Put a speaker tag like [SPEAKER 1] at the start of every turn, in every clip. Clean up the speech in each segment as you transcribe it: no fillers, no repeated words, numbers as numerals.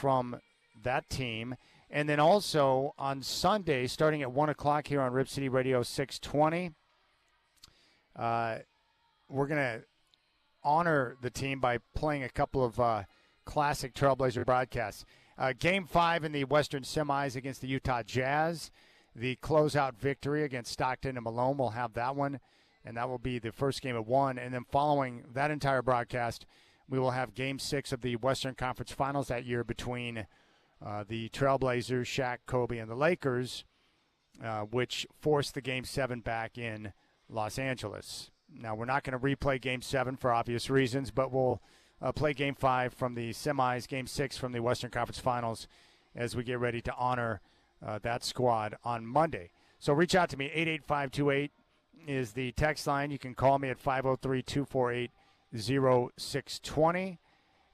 [SPEAKER 1] from that team. And then also on Sunday, starting at 1 o'clock here on Rip City Radio 620, we're going to honor the team by playing a couple of classic Trailblazer broadcasts. Game 5 in the Western Semis against the Utah Jazz. The closeout victory against Stockton and Malone, we'll have that one, and that will be the first game at 1. And then following that entire broadcast, we will have Game 6 of the Western Conference Finals that year between the Trailblazers, Shaq, Kobe, and the Lakers, which forced the Game 7 back in Los Angeles. Now, we're not going to replay Game 7 for obvious reasons, but we'll play Game 5 from the semis, Game 6 from the Western Conference Finals as we get ready to honor that squad on Monday. So reach out to me. 88528 is the text line. You can call me at 503-248-0620.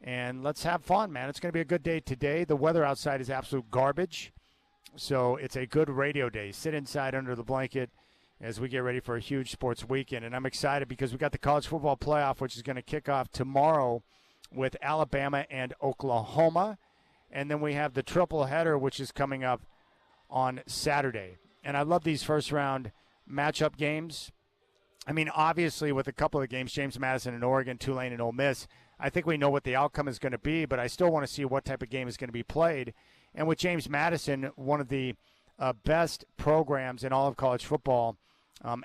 [SPEAKER 1] And let's have fun, man. It's going to be a good day today. The weather outside is absolute garbage, so it's a good radio day. Sit inside under the blanket as we get ready for a huge sports weekend. And I'm excited because we got the college football playoff, which is going to kick off tomorrow with Alabama and Oklahoma. And then we have the triple header, which is coming up on Saturday. And I love these first-round matchup games. I mean, obviously, with a couple of games, James Madison and Oregon, Tulane and Ole Miss, I think we know what the outcome is going to be, but I still want to see what type of game is going to be played. And with James Madison, one of the best programs in all of college football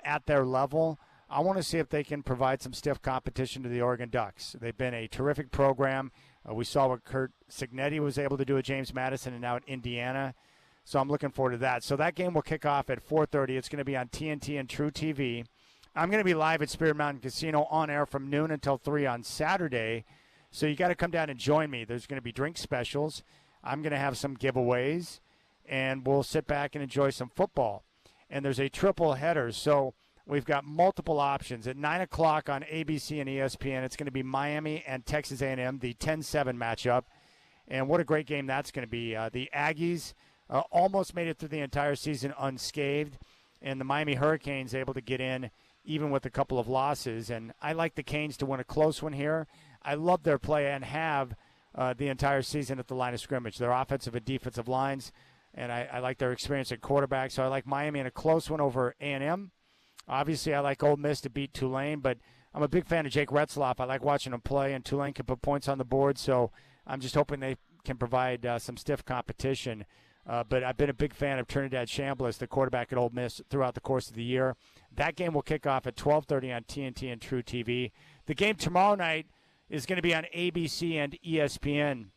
[SPEAKER 1] at their level, I want to see if they can provide some stiff competition to the Oregon Ducks. They've been a terrific program. We saw what Kurt Cignetti was able to do at James Madison and now at Indiana. So I'm looking forward to that. So that game will kick off at 4:30. It's going to be on TNT and True TV. I'm going to be live at Spirit Mountain Casino on air from noon until 3 on Saturday. So you got to come down and join me. There's going to be drink specials. I'm going to have some giveaways, and we'll sit back and enjoy some football. And there's a triple header. So we've got multiple options. At 9 o'clock on ABC and ESPN, it's going to be Miami and Texas A&M, the 10-7 matchup. And what a great game that's going to be. The Aggies almost made it through the entire season unscathed, and the Miami Hurricanes able to get in even with a couple of losses. And I like the Canes to win a close one here. I love their play and have the entire season at the line of scrimmage. Their offensive and defensive lines, and I like their experience at quarterback. So I like Miami in a close one over A&M. Obviously, I like Ole Miss to beat Tulane, but I'm a big fan of Jake Retzloff. I like watching him play, and Tulane can put points on the board. So I'm just hoping they can provide some stiff competition. But I've been a big fan of Trinidad Chambliss, the quarterback at Ole Miss, throughout the course of the year. That game will kick off at 12:30 on TNT and True TV. The game tomorrow night is going to be on ABC and ESPN.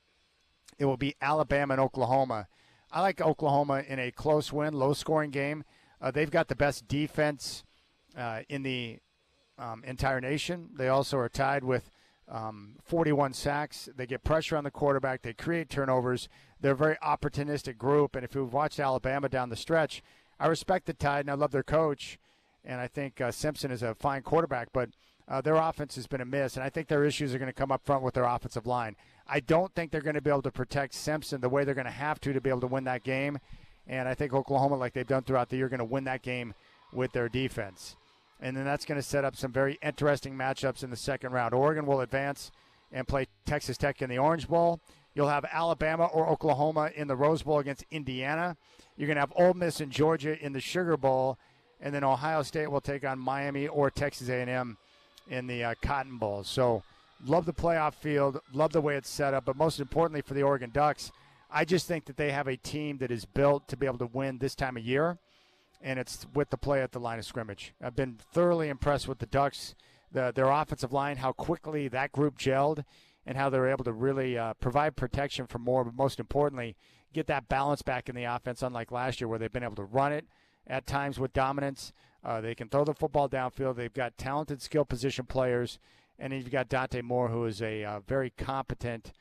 [SPEAKER 1] It will be Alabama and Oklahoma. I like Oklahoma in a close win, low-scoring game. They've got the best defense in the entire nation. They also are tied with 41 sacks. They get pressure on the quarterback. They create turnovers. They're a very opportunistic group. And if you've watched Alabama down the stretch, I respect the Tide, and I love their coach. And I think Simpson is a fine quarterback, but their offense has been a miss. And I think their issues are going to come up front with their offensive line. I don't think they're going to be able to protect Simpson the way they're going to have to be able to win that game. And I think Oklahoma, like they've done throughout the year, are going to win that game with their defense. And then that's going to set up some very interesting matchups in the second round. Oregon will advance and play Texas Tech in the Orange Bowl. You'll have Alabama or Oklahoma in the Rose Bowl against Indiana. You're going to have Ole Miss and Georgia in the Sugar Bowl. And then Ohio State will take on Miami or Texas A&M in the Cotton Bowl. So love the playoff field, love the way it's set up. But most importantly for the Oregon Ducks, I just think that they have a team that is built to be able to win this time of year. And it's with the play at the line of scrimmage. I've been thoroughly impressed with the Ducks, their offensive line, how quickly that group gelled, and how they're able to really provide protection for more, but most importantly, get that balance back in the offense, unlike last year where they've been able to run it at times with dominance. They can throw the football downfield. They've got talented skill position players, and then you've got Dante Moore, who is a very competent,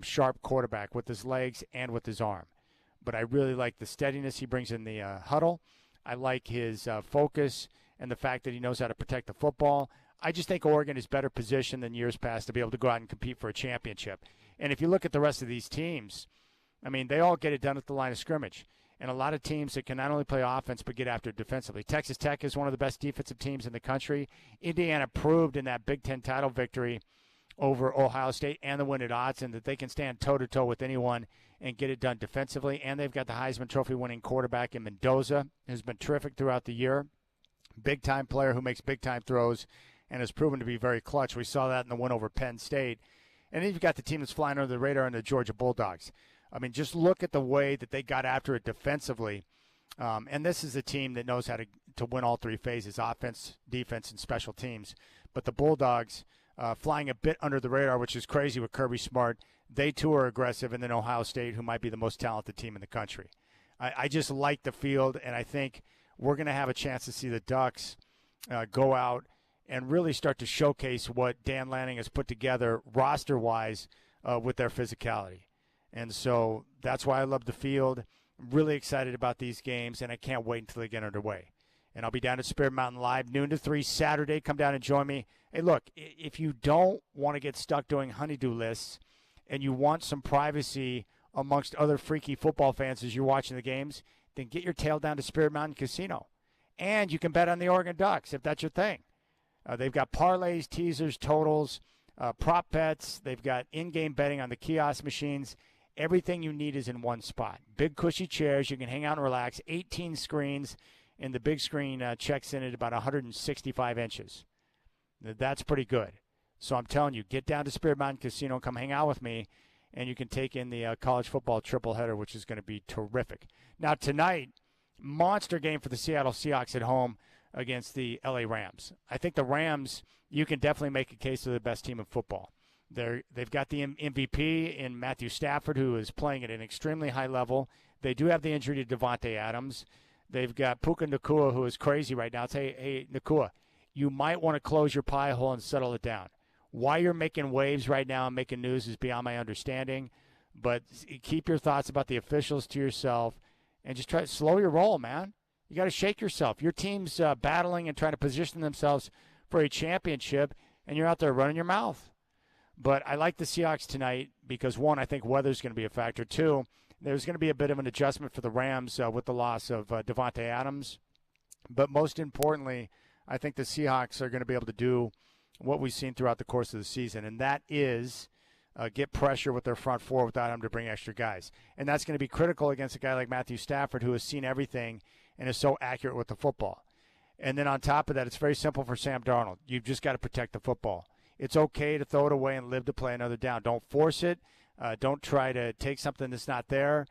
[SPEAKER 1] sharp quarterback with his legs and with his arm. But I really like the steadiness he brings in the huddle. I like his focus and the fact that he knows how to protect the football. I just think Oregon is better positioned than years past to be able to go out and compete for a championship. And if you look at the rest of these teams, I mean, they all get it done at the line of scrimmage. And a lot of teams that can not only play offense but get after it defensively. Texas Tech is one of the best defensive teams in the country. Indiana proved in that Big Ten title victory over Ohio State and the win at odds, and that they can stand toe-to-toe with anyone and get it done defensively. And they've got the Heisman Trophy winning quarterback in Mendoza, who's been terrific throughout the year. Big-time player who makes big-time throws and has proven to be very clutch. We saw that in the win over Penn State. And then you've got the team that's flying under the radar in the Georgia Bulldogs. I mean, just look at the way that they got after it defensively. And this is a team that knows how to win all three phases, offense, defense, and special teams. But the Bulldogs flying a bit under the radar, which is crazy with Kirby Smart. They, too, are aggressive, and then Ohio State, who might be the most talented team in the country. I just like the field, and I think we're going to have a chance to see the Ducks go out and really start to showcase what Dan Lanning has put together roster-wise with their physicality. And so that's why I love the field. I'm really excited about these games, and I can't wait until they get underway. And I'll be down at Spirit Mountain Live, noon to 3 Saturday. Come down and join me. Hey, look, if you don't want to get stuck doing honey-do lists and you want some privacy amongst other freaky football fans as you're watching the games, then get your tail down to Spirit Mountain Casino. And you can bet on the Oregon Ducks if that's your thing. They've got parlays, teasers, totals, prop bets. They've got in-game betting on the kiosk machines. Everything you need is in one spot. Big cushy chairs. You can hang out and relax. 18 screens, and the big screen checks in at about 165 inches. That's pretty good. So I'm telling you, get down to Spirit Mountain Casino and come hang out with me, and you can take in the college football triple-header, which is going to be terrific. Now, tonight, monster game for the Seattle Seahawks at home against the LA Rams. I think the Rams, you can definitely make a case for the best team in football. They've got the MVP in Matthew Stafford, who is playing at an extremely high level. They do have the injury to Devontae Adams. They've got Puka Nacua, who is crazy right now. It's, hey, Nacua, you might want to close your pie hole and settle it down. Why you're making waves right now and making news is beyond my understanding. But keep your thoughts about the officials to yourself and just try to slow your roll, man. You got to shake yourself. Your team's battling and trying to position themselves for a championship, and you're out there running your mouth. But I like the Seahawks tonight because, one, I think weather's going to be a factor. Two, there's going to be a bit of an adjustment for the Rams with the loss of Devontae Adams. But most importantly, I think the Seahawks are going to be able to do what we've seen throughout the course of the season, and that is get pressure with their front four without them to bring extra guys. And that's going to be critical against a guy like Matthew Stafford, who has seen everything and is so accurate with the football. And then on top of that, it's very simple for Sam Darnold. You've just got to protect the football. It's okay to throw it away and live to play another down. Don't force it. Don't try to take something that's not there.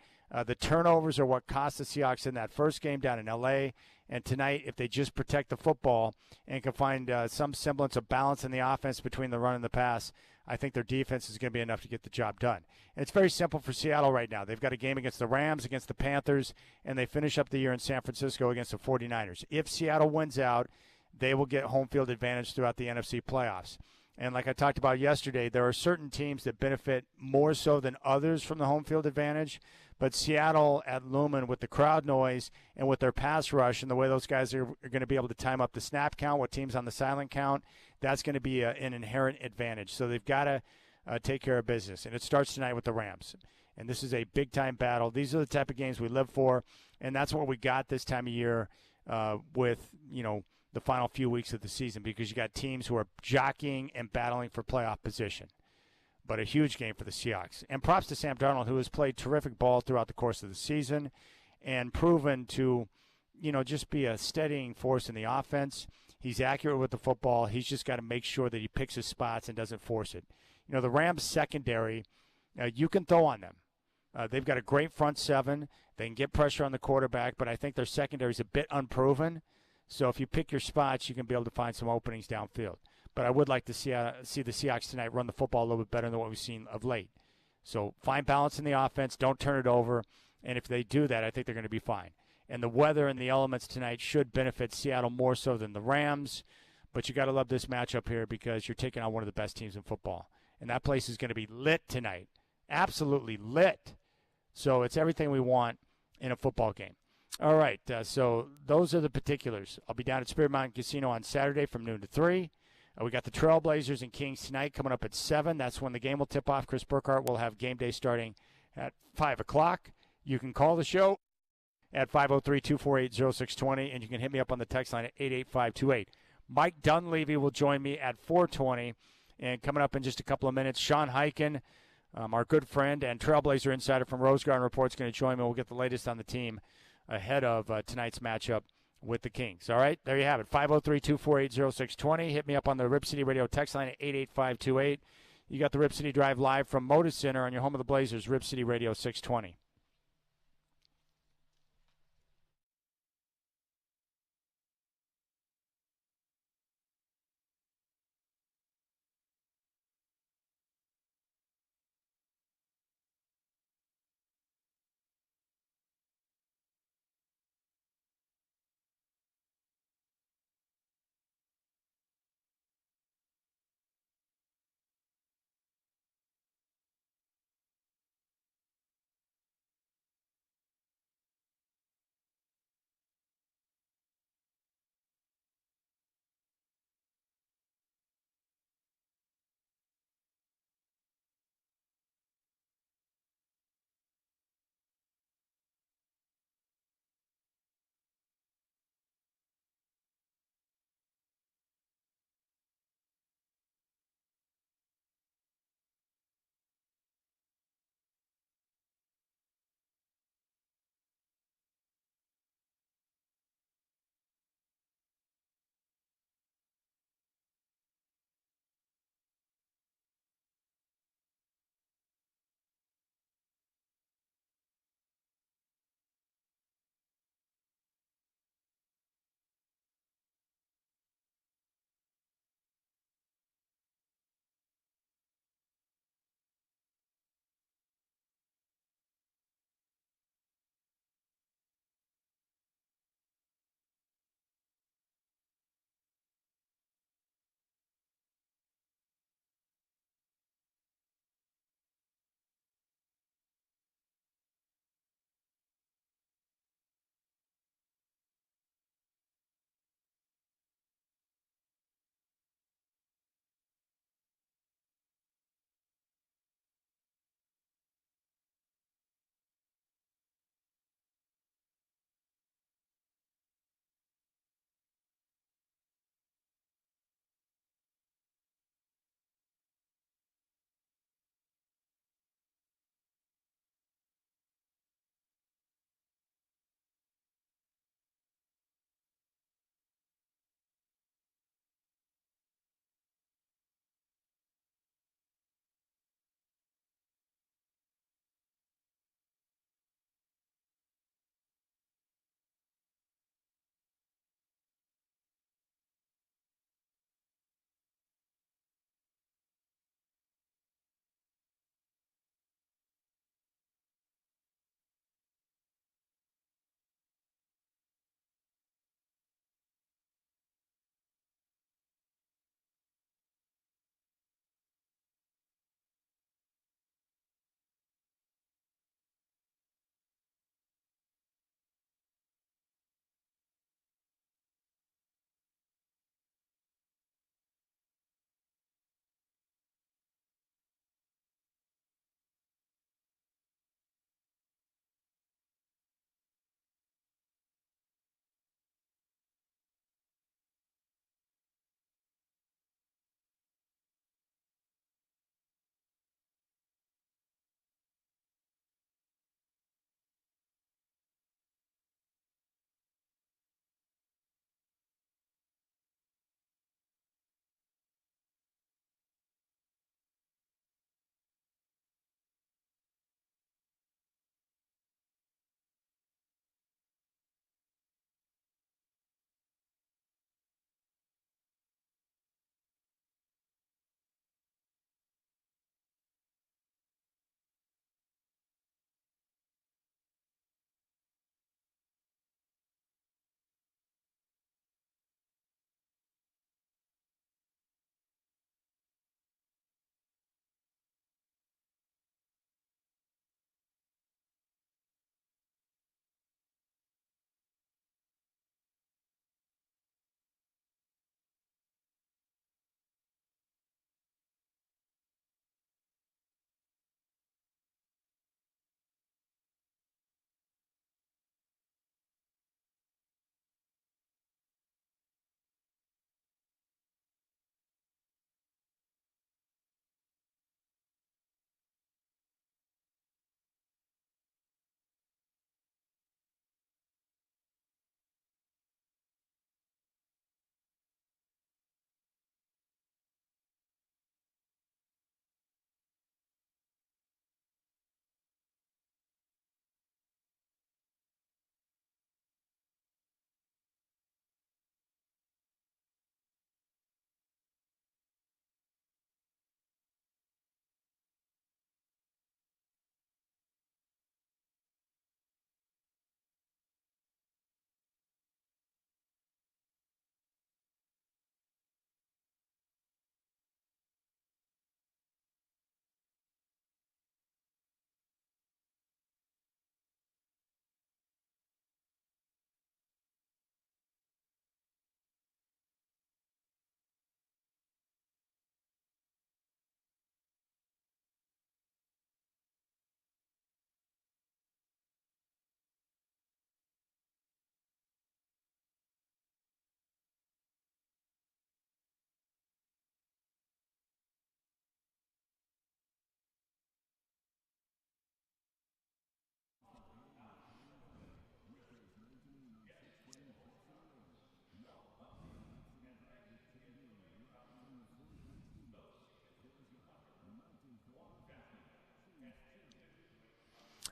[SPEAKER 1] The turnovers are what cost the Seahawks in that first game down in L.A., and tonight, if they just protect the football and can find some semblance of balance in the offense between the run and the pass, I think their defense is going to be enough to get the job done. And it's very simple for Seattle right now. They've got a game against the Rams, against the Panthers, and they finish up the year in San Francisco against the 49ers. If Seattle wins out, they will get home field advantage throughout the NFC playoffs. And like I talked about yesterday, there are certain teams that benefit more so than others from the home field advantage. But Seattle at Lumen, with the crowd noise and with their pass rush and the way those guys are going to be able to time up the snap count, what teams on the silent count, that's going to be an inherent advantage. So they've got to take care of business. And it starts tonight with the Rams. And this is a big-time battle. These are the type of games we live for. And that's what we got this time of year with, the final few weeks of the season, because you got teams who are jockeying and battling for playoff position. But a huge game for the Seahawks. And props to Sam Darnold, who has played terrific ball throughout the course of the season and proven to, just be a steadying force in the offense. He's accurate with the football. He's just got to make sure that he picks his spots and doesn't force it. The Rams secondary, you can throw on them. They've got a great front seven. They can get pressure on the quarterback, but I think their secondary is a bit unproven. So if you pick your spots, you can be able to find some openings downfield. But I would like to see the Seahawks tonight run the football a little bit better than what we've seen of late. So find balance in the offense. Don't turn it over. And if they do that, I think they're going to be fine. And the weather and the elements tonight should benefit Seattle more so than the Rams. But you got to love this matchup here because you're taking on one of the best teams in football. And that place is going to be lit tonight. Absolutely lit. So it's everything we want in a football game. All right, so those are the particulars. I'll be down at Spirit Mountain Casino on Saturday from noon to 3. We got the Trailblazers and Kings tonight coming up at 7. That's when the game will tip off. Chris Burkhart will have game day starting at 5 o'clock. You can call the show at 503-248-0620, and you can hit me up on the text line at 88528. Mike Dunleavy will join me at 4:20, And coming up in just a couple of minutes, Sean Hyken, our good friend and Trailblazer insider from Rose Garden Report, is going to join me. We'll get the latest on the team ahead of tonight's matchup with the Kings. All right, there you have it. 503-248-0620. Hit me up on the Rip City Radio text line at 88528. You got the Rip City Drive live from Moda Center on your home of the Blazers, Rip City Radio 620.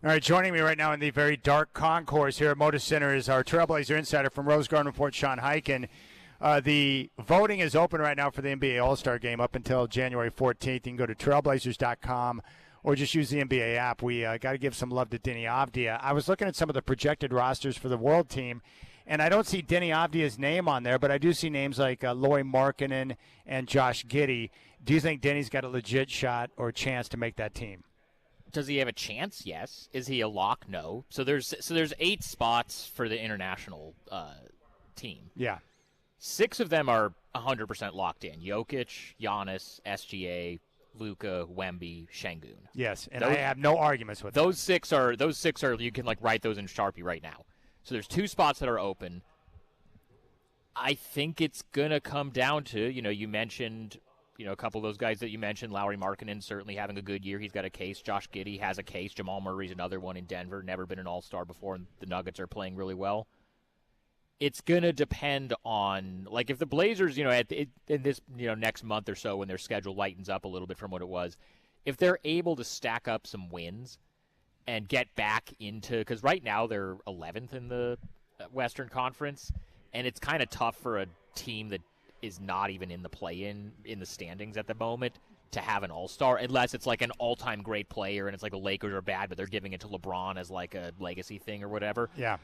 [SPEAKER 1] All right, joining me right now in the very dark concourse here at Moda Center is our Trailblazer insider from Rose Garden Report, Sean Hyken. The voting is open right now for the NBA All-Star Game up until January 14th. You can go to trailblazers.com or just use the NBA app. We got to give some love to Denny Avdia. I was looking at some of the projected rosters for the World Team, and I don't see Denny Avdia's name on there, but I do see names like Lauri Markkanen and Josh Giddey. Do you think Denny's got a legit shot or chance to make that team?
[SPEAKER 2] Does he have a chance? Yes. Is he a lock? No. So there's 8 spots for the international team.
[SPEAKER 1] Yeah.
[SPEAKER 2] 6 of them are 100% locked in. Jokic, Giannis, SGA, Luka, Wemby, Şengün.
[SPEAKER 1] Yes, and I have no arguments with
[SPEAKER 2] those. 6 are you can write those in Sharpie right now. So there's 2 spots that are open. I think it's gonna come down to, you mentioned a couple of those guys that you mentioned, Lauri Markkanen certainly having a good year. He's got a case. Josh Giddey has a case. Jamal Murray's another one in Denver. Never been an all-star before, and the Nuggets are playing really well. It's going to depend on, if the Blazers, in this, next month or so when their schedule lightens up a little bit from what it was, if they're able to stack up some wins and get back into, because right now they're 11th in the Western Conference, and it's kind of tough for a team that is not even in the play-in in the standings at the moment to have an all-star, unless it's like an all-time great player and it's like the Lakers are bad, but they're giving it to LeBron as like a legacy thing or whatever.
[SPEAKER 1] Yeah.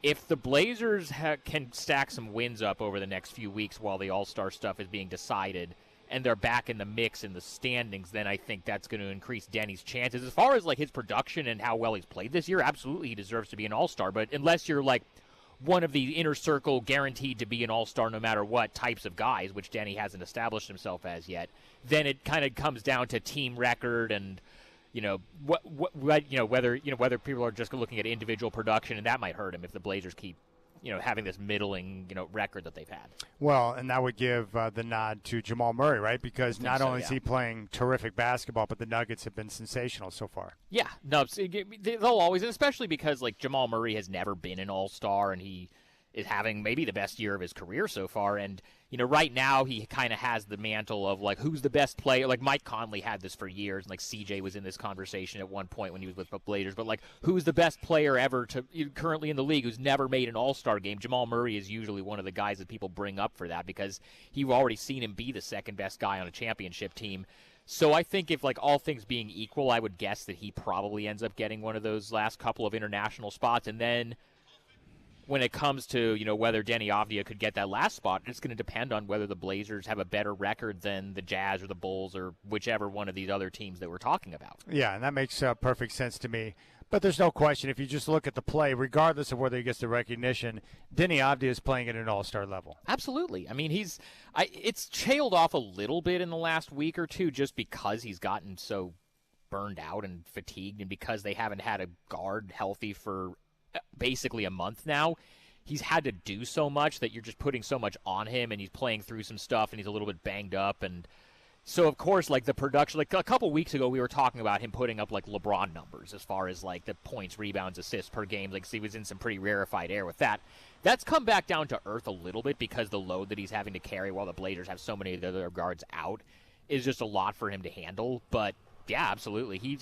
[SPEAKER 2] If the Blazers can stack some wins up over the next few weeks while the all-star stuff is being decided and they're back in the mix in the standings, then I think that's going to increase Denny's chances. As far as his production and how well he's played this year, absolutely he deserves to be an all-star, but unless you're one of the inner circle guaranteed to be an all-star no matter what types of guys, which Denny hasn't established himself as yet, then it kind of comes down to team record and whether people are just looking at individual production, and that might hurt him if the Blazers keep having this middling record that they've had.
[SPEAKER 1] Well, and that would give the nod to Jamal Murray, right? Because not only is he playing terrific basketball, but the Nuggets have been sensational so far.
[SPEAKER 2] Yeah, no, they'll always, and especially because Jamal Murray has never been an all-star, and he is having maybe the best year of his career so far. And right now he kind of has the mantle of who's the best player. Mike Conley had this for years, and CJ was in this conversation at one point when he was with the Blazers. But who's the best player ever currently in the league who's never made an all-star game? Jamal Murray is usually one of the guys that people bring up for that because you've already seen him be the second best guy on a championship team. So I think if all things being equal, I would guess that he probably ends up getting one of those last couple of international spots, and then when it comes to, whether Denny Avdia could get that last spot, it's going to depend on whether the Blazers have a better record than the Jazz or the Bulls or whichever one of these other teams that we're talking about.
[SPEAKER 1] Yeah, and that makes perfect sense to me. But there's no question, if you just look at the play, regardless of whether he gets the recognition, Denny Avdia is playing at an all-star level.
[SPEAKER 2] Absolutely. I mean, it's trailed off a little bit in the last week or two just because he's gotten so burned out and fatigued and because they haven't had a guard healthy for basically a month now. He's had to do so much that you're just putting so much on him, and he's playing through some stuff, and he's a little bit banged up. And so, of course, the production, a couple weeks ago, we were talking about him putting up LeBron numbers as far as the points, rebounds, assists per game. He was in some pretty rarefied air with that. That's come back down to earth a little bit because the load that he's having to carry while the Blazers have so many of the other guards out is just a lot for him to handle. But yeah, absolutely.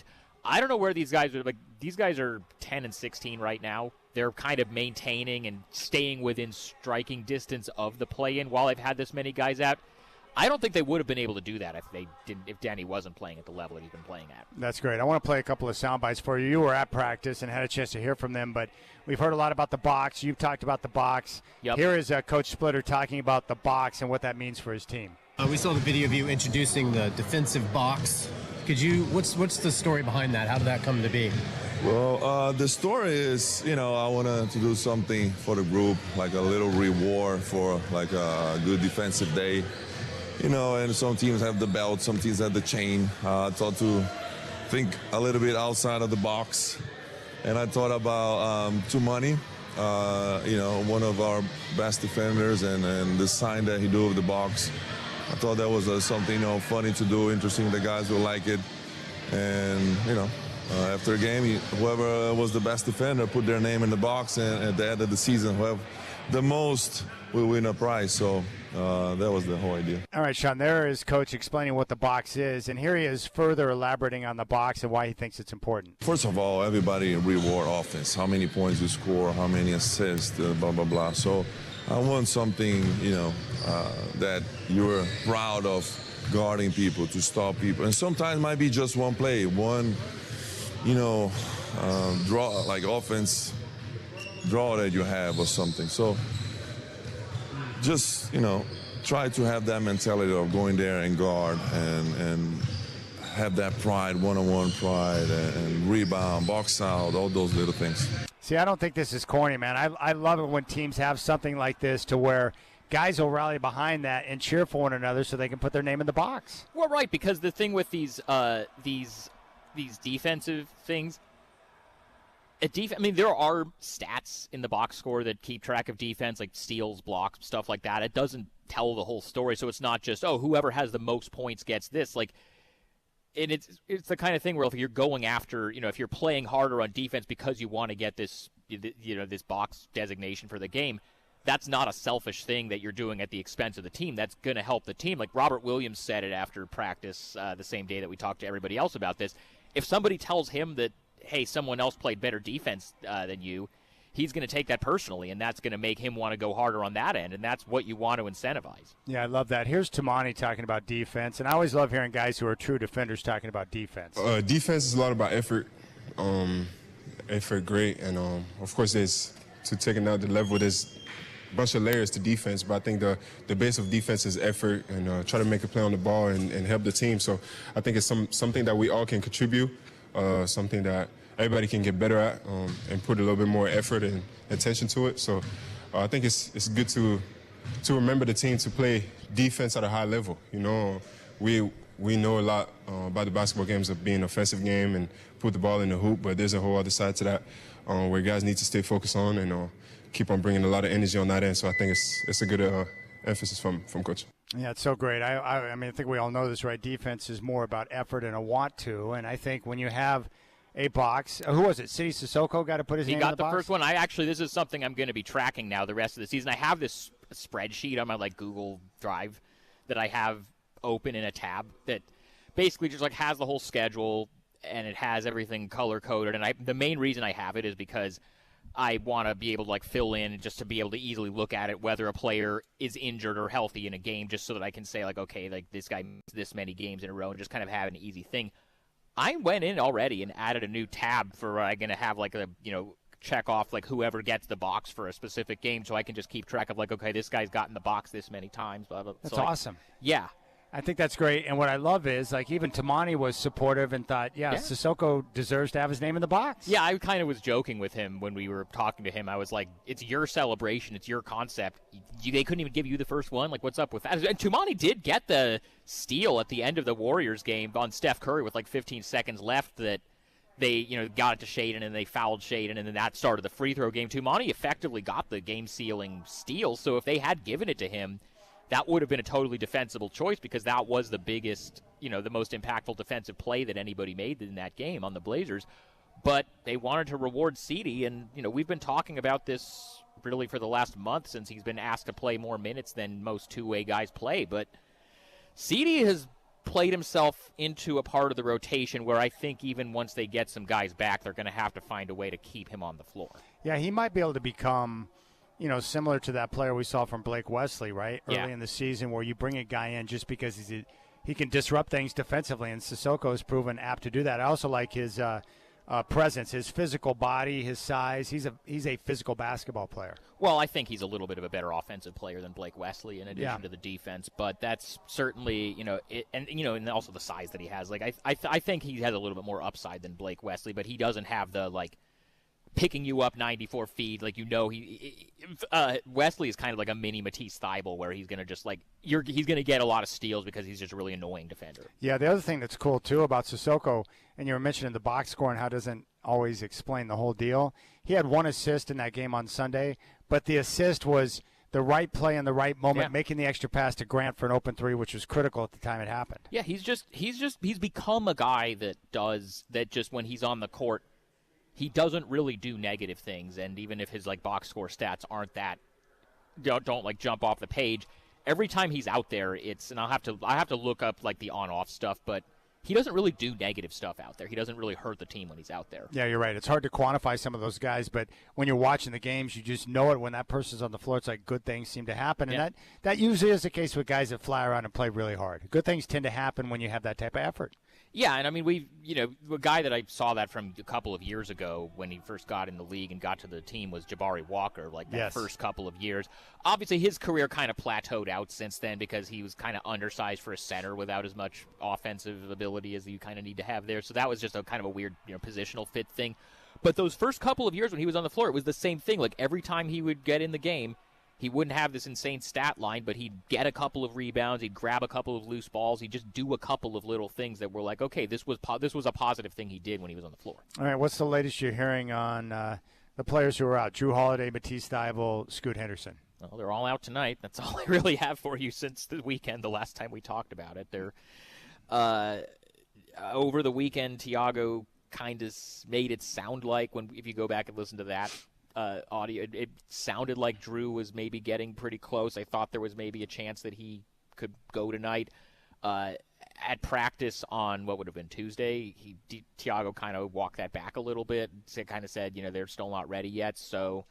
[SPEAKER 2] I don't know where these guys are. These guys are 10 and 16 right now. They're kind of maintaining and staying within striking distance of the play-in while they've had this many guys out. I don't think they would have been able to do that if Denny wasn't playing at the level that he's been playing at.
[SPEAKER 1] That's great. I want to play a couple of sound bites for you. You were at practice and had a chance to hear from them, but we've heard a lot about the box. You've talked about the box.
[SPEAKER 2] Yep.
[SPEAKER 1] Here is Coach Splitter talking about the box and what that means for his team.
[SPEAKER 3] We saw the video of you introducing the defensive box. What's the story behind that? How did that come to be?
[SPEAKER 4] Well, the story is, I wanted to do something for the group, like a little reward for a good defensive day. And some teams have the belt, some teams have the chain. I thought to think a little bit outside of the box. And I thought about Tumani, one of our best defenders, and the sign that he do with the box. I thought that was something, funny to do, interesting. The guys will like it. And, after a game, whoever was the best defender put their name in the box. And at the end of the season, the most will win a prize. So that was the whole idea.
[SPEAKER 1] All right, Sean, there is Coach explaining what the box is, and here he is further elaborating on the box and why he thinks it's important.
[SPEAKER 4] First of all, everybody reward offense. How many points you score, how many assists, blah, blah, blah. So I want something, that you're proud of, guarding people, to stop people. And sometimes it might be just one play, one, draw, like offense draw that you have or something. So just, try to have that mentality of going there and guard and have that pride, one-on-one pride, and rebound, box out, all those little things.
[SPEAKER 1] See, I don't think this is corny, man. I love it when teams have something like this to where guys will rally behind that and cheer for one another so they can put their name in the box.
[SPEAKER 2] Well, right, because the thing with these defensive things, there are stats in the box score that keep track of defense, like steals, blocks, stuff like that. It doesn't tell the whole story, so it's not just, whoever has the most points gets this. And it's the kind of thing where if you're going after, if you're playing harder on defense because you want to get this, this box designation for the game, that's not a selfish thing that you're doing at the expense of the team. That's going to help the team. Like Robert Williams said it after practice the same day that we talked to everybody else about this. If somebody tells him that, hey, someone else played better defense than you, he's going to take that personally, and that's going to make him want to go harder on that end, and that's what you want to incentivize.
[SPEAKER 1] Yeah, I love that. Here's Tamani talking about defense, and I always love hearing guys who are true defenders talking about defense.
[SPEAKER 5] Defense is a lot about effort, great, and of course there's, to take it out the level, there's a bunch of layers to defense, but I think the base of defense is effort and try to make a play on the ball and help the team. So I think it's something that we all can contribute, something that everybody can get better at and put a little bit more effort and attention to it. So I think it's good to remember the team to play defense at a high level. We know a lot about the basketball games of being an offensive game and put the ball in the hoop, but there's a whole other side to that where guys need to stay focused on and keep on bringing a lot of energy on that end. So I think it's a good emphasis from Coach.
[SPEAKER 1] Yeah, it's so great. I think we all know this, right? Defense is more about effort and a want to, and I think when you have a box. Who was it? City Sissoko got to put his name in the box?
[SPEAKER 2] He got the first one. This is something I'm going to be tracking now the rest of the season. I have this spreadsheet on my Google Drive that I have open in a tab that basically just has the whole schedule and it has everything color coded. And the main reason I have it is because I want to be able to fill in and just to be able to easily look at it whether a player is injured or healthy in a game, just so that I can say okay, this guy missed this many games in a row and just kind of have an easy thing. I went in already and added a new tab for I'm going to have check off whoever gets the box for a specific game, so I can just keep track of okay, this guy's gotten the box this many times. Blah, blah.
[SPEAKER 1] That's awesome.
[SPEAKER 2] Yeah.
[SPEAKER 1] I think that's great. And what I love is even Tamani was supportive and thought, Sissoko deserves to have his name in the box.
[SPEAKER 2] Yeah, I kind of was joking with him when we were talking to him. I was like, it's your celebration. It's your concept. They couldn't even give you the first one? What's up with that? And Tamani did get the steal at the end of the Warriors game on Steph Curry with 15 seconds left that they got it to Shaden and they fouled Shaden, and then that started the free throw game. Tamani effectively got the game-sealing steal, so if they had given it to him, that would have been a totally defensible choice because that was the biggest, the most impactful defensive play that anybody made in that game on the Blazers. But they wanted to reward Ceedy, and, we've been talking about this really for the last month since he's been asked to play more minutes than most two-way guys play. But Ceedy has played himself into a part of the rotation where I think even once they get some guys back, they're going to have to find a way to keep him on the floor.
[SPEAKER 1] Yeah, he might be able to become similar to that player we saw from Blake Wesley, right? Early in the season where you bring a guy in just because he can disrupt things defensively, and Sissoko has proven apt to do that. I also like his presence, his physical body, his size. He's a physical basketball player.
[SPEAKER 2] Well, I think he's a little bit of a better offensive player than Blake Wesley in addition to the defense, but that's certainly, and also the size that he has. I think he has a little bit more upside than Blake Wesley, but he doesn't have the, picking you up 94 feet, Wesley is kind of like a mini Matisse Thybulle, where he's going to just he's going to get a lot of steals because he's just a really annoying defender.
[SPEAKER 1] Yeah, the other thing that's cool too about Sissoko, and you were mentioning the box score and how it doesn't always explain the whole deal. He had one assist in that game on Sunday, but the assist was the right play in the right moment, making the extra pass to Grant for an open three, which was critical at the time it happened.
[SPEAKER 2] Yeah, he's become a guy that just when he's on the court, he doesn't really do negative things, and even if his box score stats aren't that don't like jump off the page. Every time he's out there, and I have to look up like the on-off stuff, but he doesn't really do negative stuff out there. He doesn't really hurt the team when he's out there.
[SPEAKER 1] Yeah, you're right. It's hard to quantify some of those guys, but when you're watching the games, you just know it when that person's on the floor. It's like good things seem to happen, and that usually is the case with guys that fly around and play really hard. Good things tend to happen when you have that type of effort.
[SPEAKER 2] Yeah, and I mean, a guy that I saw that from a couple of years ago when he first got in the league and got to the team was Jabari Walker, like that first couple of years. Obviously, his career kind of plateaued out since then because he was kind of undersized for a center without as much offensive ability as you kind of need to have there. So that was just a kind of a weird, positional fit thing. But those first couple of years when he was on the floor, it was the same thing. Like every time he would get in the game, he wouldn't have this insane stat line, but he'd get a couple of rebounds, he'd grab a couple of loose balls, he'd just do a couple of little things that were like, okay, this was a positive thing he did when he was on the floor.
[SPEAKER 1] All right, what's the latest you're hearing on the players who are out? Drew Holiday, Matisse Thybulle, Scoot Henderson.
[SPEAKER 2] Well, they're all out tonight. That's all I really have for you since the weekend, the last time we talked about it. They're over the weekend, Tiago kind of made it sound like, if you go back and listen to that audio, it sounded like Drew was maybe getting pretty close. I thought there was maybe a chance that he could go tonight. At practice on what would have been Tuesday, Tiago kind of walked that back a little bit. Kind of said, they're still not ready yet. So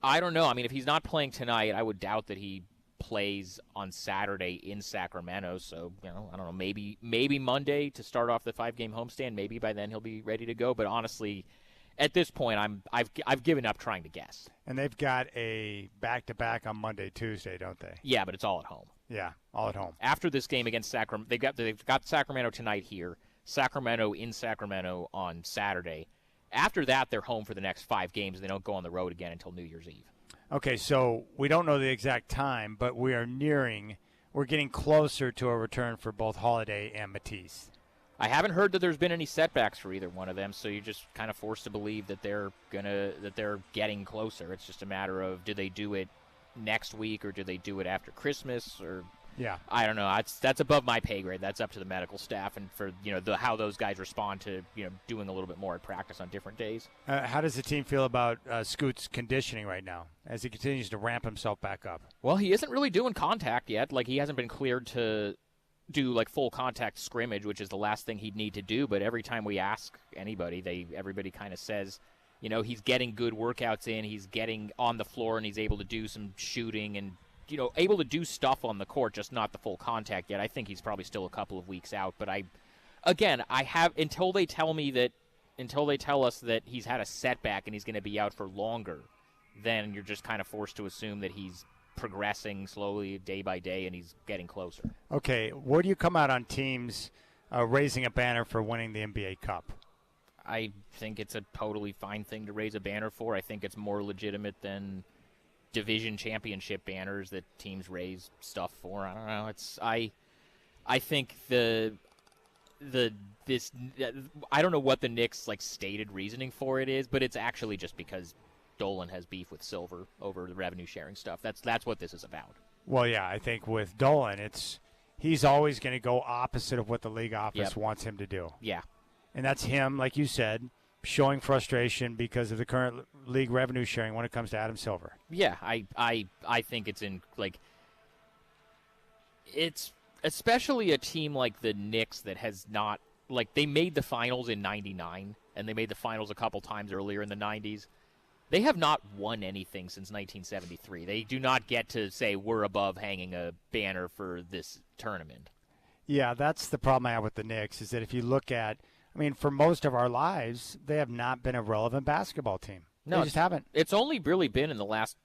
[SPEAKER 2] I don't know. I mean, if he's not playing tonight, I would doubt that he plays on Saturday in Sacramento. So I don't know. Maybe Monday to start off the 5-game homestand. Maybe by then he'll be ready to go. But honestly, at this point, I've given up trying to guess.
[SPEAKER 1] And they've got a back-to-back on Monday, Tuesday, don't they?
[SPEAKER 2] Yeah, but it's all at home.
[SPEAKER 1] Yeah, all at home.
[SPEAKER 2] After this game against Sacramento, they've got Sacramento tonight here. Sacramento in Sacramento on Saturday. After that, they're home for the next 5 games, and they don't go on the road again until New Year's Eve.
[SPEAKER 1] Okay, so we don't know the exact time, but we're getting closer to a return for both Holiday and Matisse.
[SPEAKER 2] I haven't heard that there's been any setbacks for either one of them, so you're just kind of forced to believe that they're getting closer. It's just a matter of, do they do it next week or do they do it after Christmas? Or I don't know. That's above my pay grade. That's up to the medical staff and for how those guys respond to doing a little bit more at practice on different days.
[SPEAKER 1] How does the team feel about Scoot's conditioning right now as he continues to ramp himself back up?
[SPEAKER 2] Well, he isn't really doing contact yet. Like, he hasn't been cleared to do like full contact scrimmage, which is the last thing he'd need to do. But every time we ask anybody, everybody kind of says, he's getting good workouts in, he's getting on the floor, and he's able to do some shooting and able to do stuff on the court, just not the full contact yet. I think he's probably still a couple of weeks out. But until they tell us that he's had a setback and he's going to be out for longer, then you're just kind of forced to assume that he's progressing slowly day by day and he's getting closer.
[SPEAKER 1] Okay, where do you come out on teams raising a banner for winning the NBA Cup?
[SPEAKER 2] I think it's a totally fine thing to raise a banner for. I think it's more legitimate than division championship banners that teams raise stuff for. I don't know. I think I don't know what the Knicks stated reasoning for it is, but it's actually just because Dolan has beef with Silver over the revenue sharing stuff. That's what this is about.
[SPEAKER 1] Well, yeah, I think with Dolan, he's always going to go opposite of what the league office wants him to do.
[SPEAKER 2] Yeah.
[SPEAKER 1] And that's him, like you said, showing frustration because of the current league revenue sharing when it comes to Adam Silver.
[SPEAKER 2] Yeah, I think it's it's especially a team like the Knicks that has not, they made the finals in 99 and they made the finals a couple times earlier in the 90s. They have not won anything since 1973. They do not get to say we're above hanging a banner for this tournament.
[SPEAKER 1] Yeah, that's the problem I have with the Knicks is that if you look at, for most of our lives, they have not been a relevant basketball team.
[SPEAKER 2] No,
[SPEAKER 1] they just haven't.
[SPEAKER 2] It's only really been in the last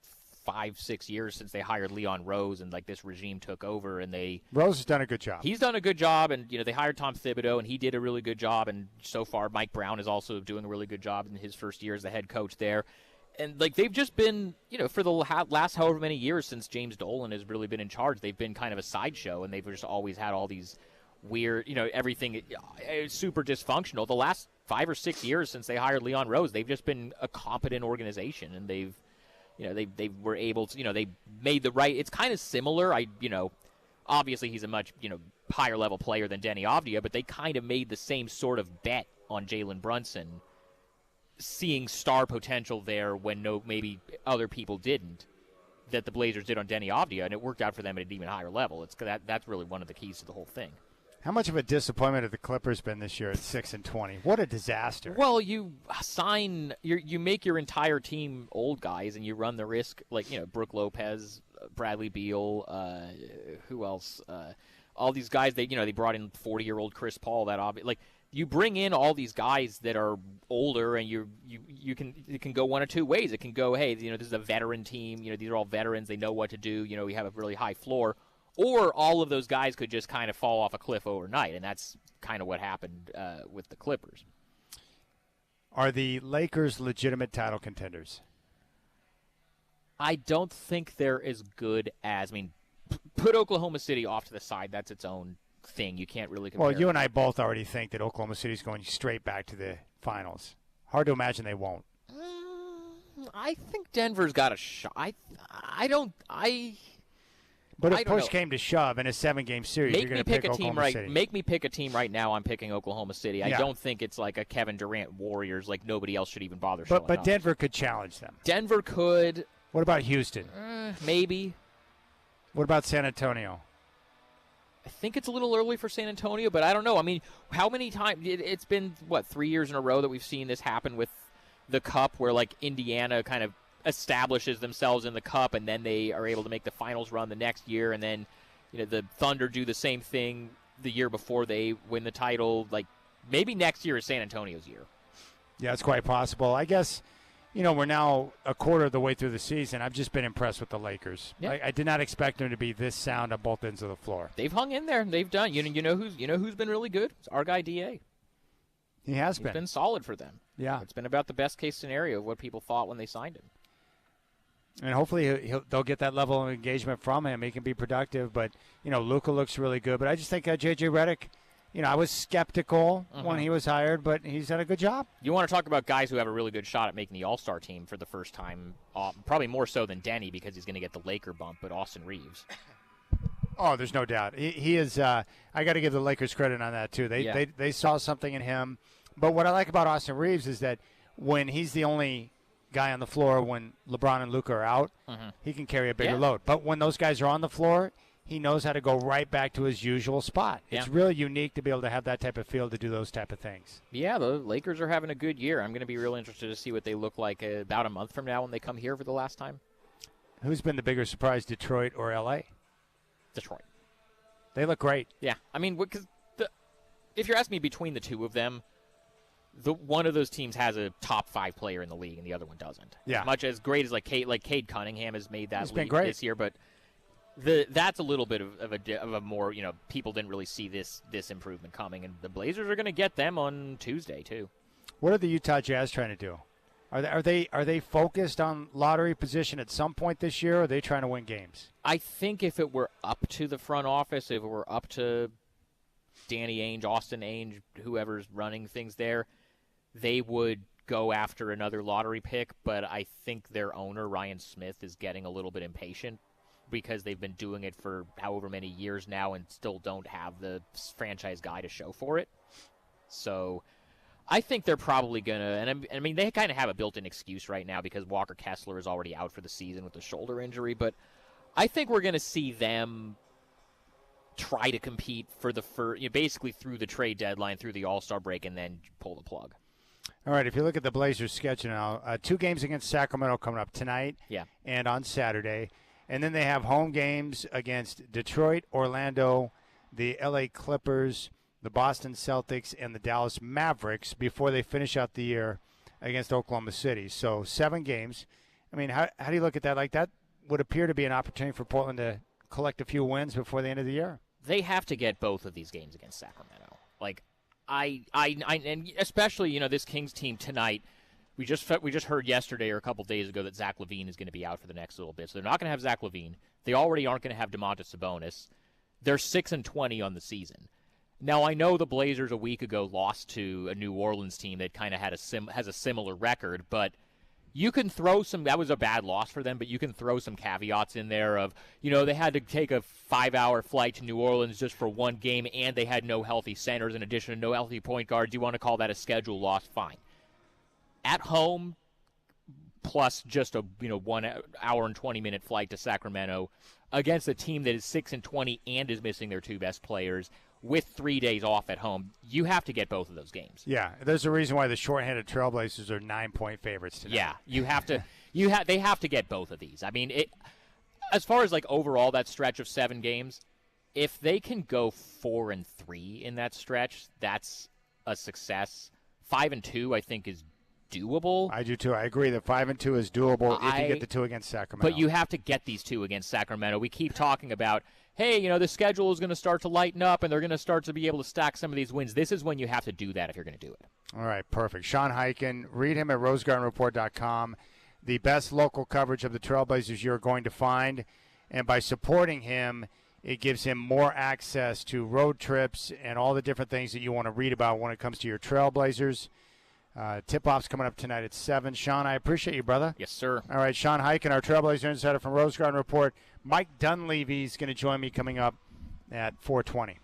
[SPEAKER 2] 5-6 years since they hired Leon Rose and this regime took over and
[SPEAKER 1] Rose has done a good job.
[SPEAKER 2] He's done a good job, and they hired Tom Thibodeau and he did a really good job, and so far Mike Brown is also doing a really good job in his first year as the head coach there. And they've just been, for the last however many years since James Dolan has really been in charge, they've been kind of a sideshow, and they've just always had all these weird, everything super dysfunctional. The last 5 or 6 years since they hired Leon Rose, they've just been a competent organization, and they were able to, they made the right. It's kind of similar. Obviously he's a much, higher level player than Denny Avdia, but they kind of made the same sort of bet on Jalen Brunson, seeing star potential there when maybe other people didn't. that the Blazers did on Denny Avdia, and it worked out for them at an even higher level. That's really one of the keys to the whole thing.
[SPEAKER 1] How much of a disappointment have the Clippers been this year at 6-20? What a disaster!
[SPEAKER 2] Well, you make your entire team old guys, and you run the risk, like Brooke Lopez, Bradley Beal, who else? All these guys they brought in 40-year-old Chris Paul. You bring in all these guys that are older, and it can go one of two ways. It can go, hey, this is a veteran team. These are all veterans. They know what to do. We have a really high floor. Or all of those guys could just kind of fall off a cliff overnight, and that's kind of what happened with the Clippers.
[SPEAKER 1] Are the Lakers legitimate title contenders?
[SPEAKER 2] I don't think they're as good as, put Oklahoma City off to the side. That's its own thing. You can't really compare.
[SPEAKER 1] Well, you and I both already think that Oklahoma City's going straight back to the finals. Hard to imagine they won't.
[SPEAKER 2] I think Denver's got a shot.
[SPEAKER 1] But if push came to shove in a 7-game series, you're going to pick Oklahoma City.
[SPEAKER 2] Make me pick a team right now. I'm picking Oklahoma City. I
[SPEAKER 1] Yeah.
[SPEAKER 2] don't think it's like a Kevin Durant Warriors. Like nobody else should even bother showing
[SPEAKER 1] But
[SPEAKER 2] up.
[SPEAKER 1] Denver could challenge them.
[SPEAKER 2] Denver could.
[SPEAKER 1] What about Houston?
[SPEAKER 2] Maybe.
[SPEAKER 1] What about San Antonio?
[SPEAKER 2] I think it's a little early for San Antonio, but I don't know. How many times? It's been, 3 years in a row that we've seen this happen with the Cup, where Indiana kind of establishes themselves in the Cup, and then they are able to make the finals run the next year, and then the Thunder do the same thing the year before they win the title. Maybe next year is San Antonio's year.
[SPEAKER 1] Yeah, it's quite possible. I guess, we're now a quarter of the way through the season. I've just been impressed with the Lakers.
[SPEAKER 2] Yeah.
[SPEAKER 1] I did not expect them to be this sound on both ends of the floor.
[SPEAKER 2] They've hung in there. They've done. Who's been really good? It's our guy Da.
[SPEAKER 1] He's
[SPEAKER 2] been solid for them.
[SPEAKER 1] Yeah,
[SPEAKER 2] it's been about the best case scenario of what people thought when they signed him.
[SPEAKER 1] And hopefully they'll get that level of engagement from him. He can be productive. But, Luka looks really good. But I just think J.J. Redick, I was skeptical when he was hired, but he's done a good job.
[SPEAKER 2] You want to talk about guys who have a really good shot at making the All-Star team for the first time, probably more so than Denny because he's going to get the Laker bump, but Austin Reeves.
[SPEAKER 1] Oh, there's no doubt. He is I got to give the Lakers credit on that, too. They saw something in him. But what I like about Austin Reeves is that when he's the only guy on the floor, when LeBron and Luka are out, he can carry a bigger load. But when those guys are on the floor, he knows how to go right back to his usual spot.
[SPEAKER 2] Yeah.
[SPEAKER 1] It's really unique to be able to have that type of field to do those type of things.
[SPEAKER 2] Yeah, the Lakers are having a good year. I'm going to be real interested to see what they look like about a month from now when they come here for the last time.
[SPEAKER 1] Who's been the bigger surprise, Detroit or L.A.?
[SPEAKER 2] Detroit.
[SPEAKER 1] They look great.
[SPEAKER 2] Yeah, because if you're asking me between the two of them, one of those teams has a top 5 player in the league, and the other one doesn't.
[SPEAKER 1] Yeah.
[SPEAKER 2] Much as great as Cade Cunningham has made that league
[SPEAKER 1] great
[SPEAKER 2] this year, but that's a little bit of a more people didn't really see this improvement coming, and the Blazers are going to get them on Tuesday too.
[SPEAKER 1] What are the Utah Jazz trying to do? Are they focused on lottery position at some point this year, or are they trying to win games?
[SPEAKER 2] I think if it were up to the front office, if it were up to Danny Ainge, Austin Ainge, whoever's running things there, they would go after another lottery pick, but I think their owner, Ryan Smith, is getting a little bit impatient because they've been doing it for however many years now and still don't have the franchise guy to show for it. So I think they're probably going to, and they kind of have a built-in excuse right now because Walker Kessler is already out for the season with a shoulder injury, but I think we're going to see them try to compete for basically through the trade deadline, through the All-Star break, and then pull the plug.
[SPEAKER 1] All right, if you look at the Blazers' schedule now, 2 games against Sacramento coming up tonight and on Saturday. And then they have home games against Detroit, Orlando, the L.A. Clippers, the Boston Celtics, and the Dallas Mavericks before they finish out the year against Oklahoma City. So 7 games. How do you look at that? Like, that would appear to be an opportunity for Portland to collect a few wins before the end of the year.
[SPEAKER 2] They have to get both of these games against Sacramento. And especially, this Kings team tonight, we just heard yesterday or a couple days ago that Zach LaVine is going to be out for the next little bit. So they're not going to have Zach LaVine. They already aren't going to have Domantas Sabonis. They're 6-20 on the season. Now, I know the Blazers a week ago lost to a New Orleans team that kind of has a similar record, but you can throw that was a bad loss for them, but you can throw some caveats in there of, they had to take a 5-hour flight to New Orleans just for one game, and they had no healthy centers in addition to no healthy point guards. You want to call that a schedule loss? Fine. At home, plus just a 1 hour and 20-minute flight to Sacramento against a team that is 6-20 and is missing their 2 best players with 3 days off at home. You have to get both of those games.
[SPEAKER 1] Yeah, there's a reason why the shorthanded Trailblazers are 9-point favorites today.
[SPEAKER 2] Yeah, you have to. They have to get both of these. I mean, as far as like overall that stretch of 7 games, if they can go 4-3 in that stretch, that's a success. 5-2, I think, is doable.
[SPEAKER 1] I do too. I agree that 5-2 is doable if you get the 2 against Sacramento.
[SPEAKER 2] But you have to get these 2 against Sacramento. We keep talking about, hey, the schedule is going to start to lighten up and they're going to start to be able to stack some of these wins. This is when you have to do that if you're going to do it.
[SPEAKER 1] All right, perfect. Sean Highkin, read him at rosegardenreport.com. The best local coverage of the Trailblazers you're going to find. And by supporting him, it gives him more access to road trips and all the different things that you want to read about when it comes to your Trailblazers. Tip-off's coming up tonight at 7. Sean, I appreciate you, brother.
[SPEAKER 2] Yes, sir.
[SPEAKER 1] All right, Sean Highkin, our Trailblazer insider from Rose Garden Report. Mike Dunleavy's going to join me coming up at 4:20.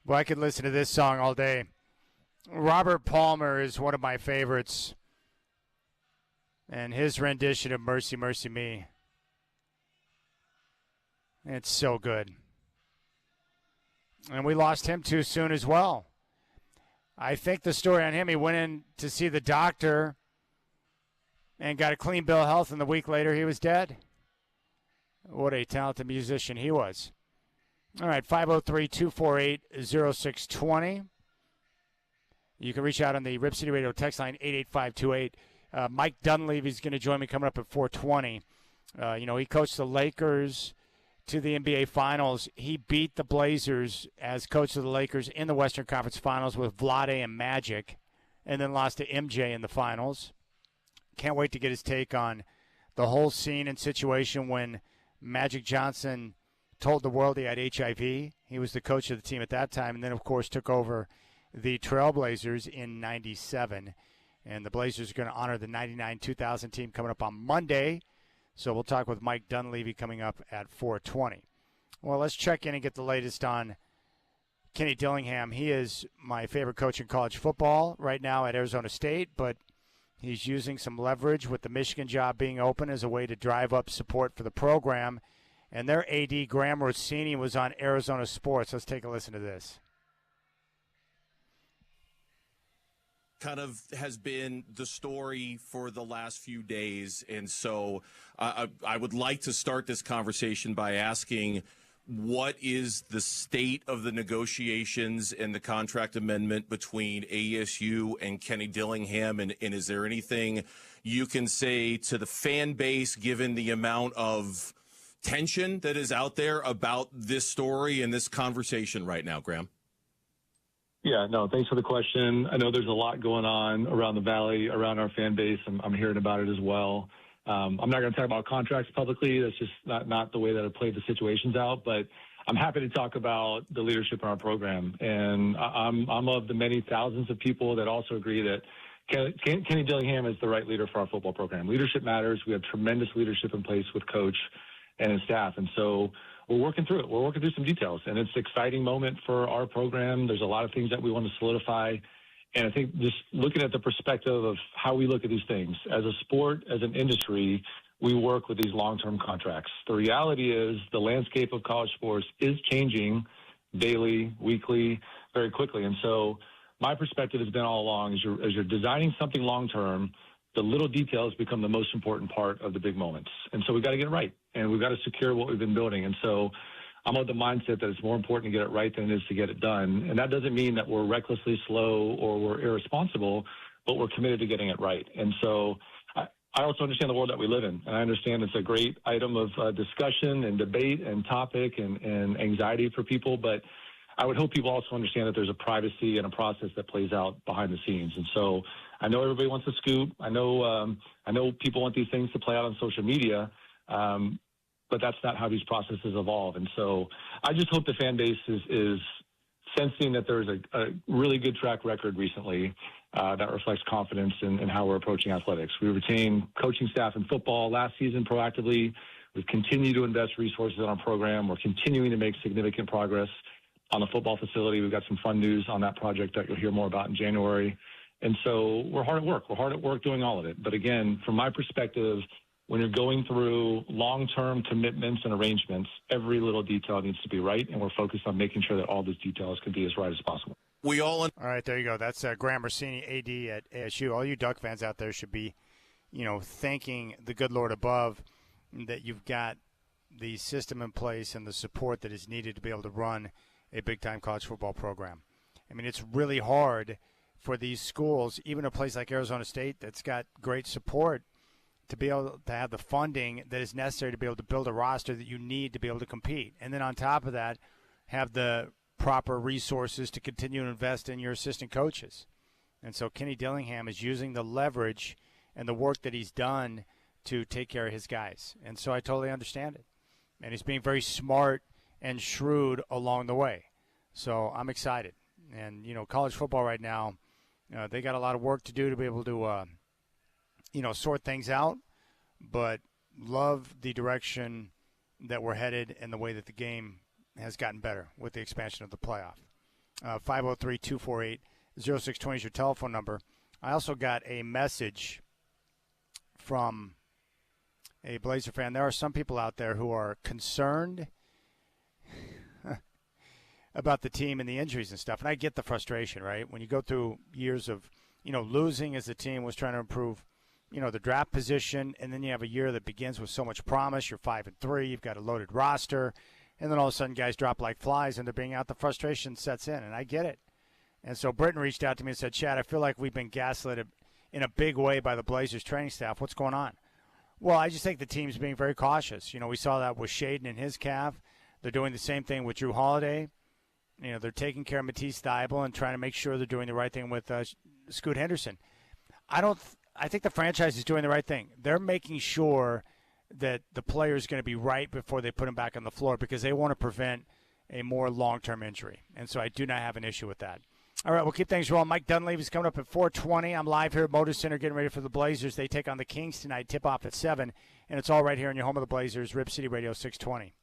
[SPEAKER 1] Well, I could listen to this song all day. Robert Palmer is one of my favorites, and his rendition of Mercy, Mercy Me. It's so good. And we lost him too soon as well. I think the story on him, he went in to see the doctor and got a clean bill of health, and the week later he was dead. What a talented musician he was. All right, 503-248-0620. You can reach out on the Rip City Radio text line, 88528. Mike Dunleavy's going to join me coming up at 420. He coached the Lakers to the NBA Finals. He beat the Blazers as coach of the Lakers in the Western Conference Finals with Vlade and Magic, and then lost to MJ in the Finals. Can't wait to get his take on the whole scene and situation when Magic Johnson told the world he had HIV. He was the coach of the team at that time, and then, of course, took over the Trailblazers in 97. And the Blazers are going to honor the 99-2000 team coming up on Monday. So we'll talk with Mike Dunleavy coming up at 420. Well, let's check in and get the latest on Kenny Dillingham. He is my favorite coach in college football right now at Arizona State, but he's using some leverage with the Michigan job being open as a way to drive up support for the program. And their AD, Graham Rossini, was on Arizona Sports. Let's take a listen to this.
[SPEAKER 6] Kind of has been the story for the last few days. And so I would like to start this conversation by asking, what is the state of the negotiations and the contract amendment between ASU and Kenny Dillingham? And is there anything you can say to the fan base, given the amount of tension that is out there about this story and this conversation right now, Graham?
[SPEAKER 7] Yeah, no, thanks for the question. I know there's a lot going on around the Valley, around our fan base. I'm hearing about it as well. I'm not going to talk about contracts publicly. That's just not the way that I played the situations out. But I'm happy to talk about the leadership in our program. And I'm of the many thousands of people that also agree that Kenny Dillingham is the right leader for our football program. Leadership matters. We have tremendous leadership in place with Coach and his staff. And so we're working through it. We're working through some details, and it's an exciting moment for our program. There's a lot of things that we want to solidify. And I think just looking at the perspective of how we look at these things, as a sport, as an industry, we work with these long-term contracts. The reality is the landscape of college sports is changing daily, weekly, very quickly. And so my perspective has been all along, as you're designing something long-term, the little details become the most important part of the big moments. And so we've got to get it right, and we've got to secure what we've been building. And so I'm of the mindset that it's more important to get it right than it is to get it done. And that doesn't mean that we're recklessly slow or we're irresponsible, but we're committed to getting it right. And so I also understand the world that we live in, and I understand it's a great item of discussion and debate and topic and anxiety for people, but I would hope people also understand that there's a privacy and a process that plays out behind the scenes. And so I know everybody wants to scoop. I know people want these things to play out on social media, but that's not how these processes evolve. And so I just hope the fan base is sensing that there's a really good track record recently that reflects confidence in how we're approaching athletics. We retained coaching staff in football last season proactively. We've continued to invest resources in our program. We're continuing to make significant progress on the football facility. We've got some fun news on that project that you'll hear more about in January. And so we're hard at work. We're hard at work doing all of it. But again, from my perspective, when you're going through long-term commitments and arrangements, every little detail needs to be right, and we're focused on making sure that all those details can be as right as possible.
[SPEAKER 1] All right, there you go. That's Graham Rossini, AD at ASU. All you Duck fans out there should be, thanking the good Lord above that you've got the system in place and the support that is needed to be able to run a big-time college football program. I mean, it's really hard for these schools, even a place like Arizona State that's got great support, to be able to have the funding that is necessary to be able to build a roster that you need to be able to compete. And then on top of that, have the proper resources to continue to invest in your assistant coaches. And so Kenny Dillingham is using the leverage and the work that he's done to take care of his guys. And so I totally understand it. And he's being very smart and shrewd along the way. So I'm excited. And, college football right now, they got a lot of work to do to be able to, sort things out. But love the direction that we're headed and the way that the game has gotten better with the expansion of the playoff. 503-248-0620 is your telephone number. I also got a message from a Blazer fan. There are some people out there who are concerned about the team and the injuries and stuff. And I get the frustration, right? When you go through years of, losing as the team was trying to improve, the draft position, and then you have a year that begins with so much promise. You're 5-3, you've got a loaded roster, and then all of a sudden guys drop like flies and they're being out. The frustration sets in, and I get it. And so Britton reached out to me and said, Chad, I feel like we've been gaslit in a big way by the Blazers training staff. What's going on? Well, I just think the team's being very cautious. We saw that with Shaden and his calf. They're doing the same thing with Drew Holiday. They're taking care of Matisse Thybulle and trying to make sure they're doing the right thing with Scoot Henderson. I think the franchise is doing the right thing. They're making sure that the player is going to be right before they put him back on the floor because they want to prevent a more long-term injury. And so I do not have an issue with that. All right, we'll keep things rolling. Mike Dunleavy's coming up at 4:20. I'm live here at Moda Center getting ready for the Blazers. They take on the Kings tonight, tip-off at 7. And it's all right here in your home of the Blazers, Rip City Radio 620.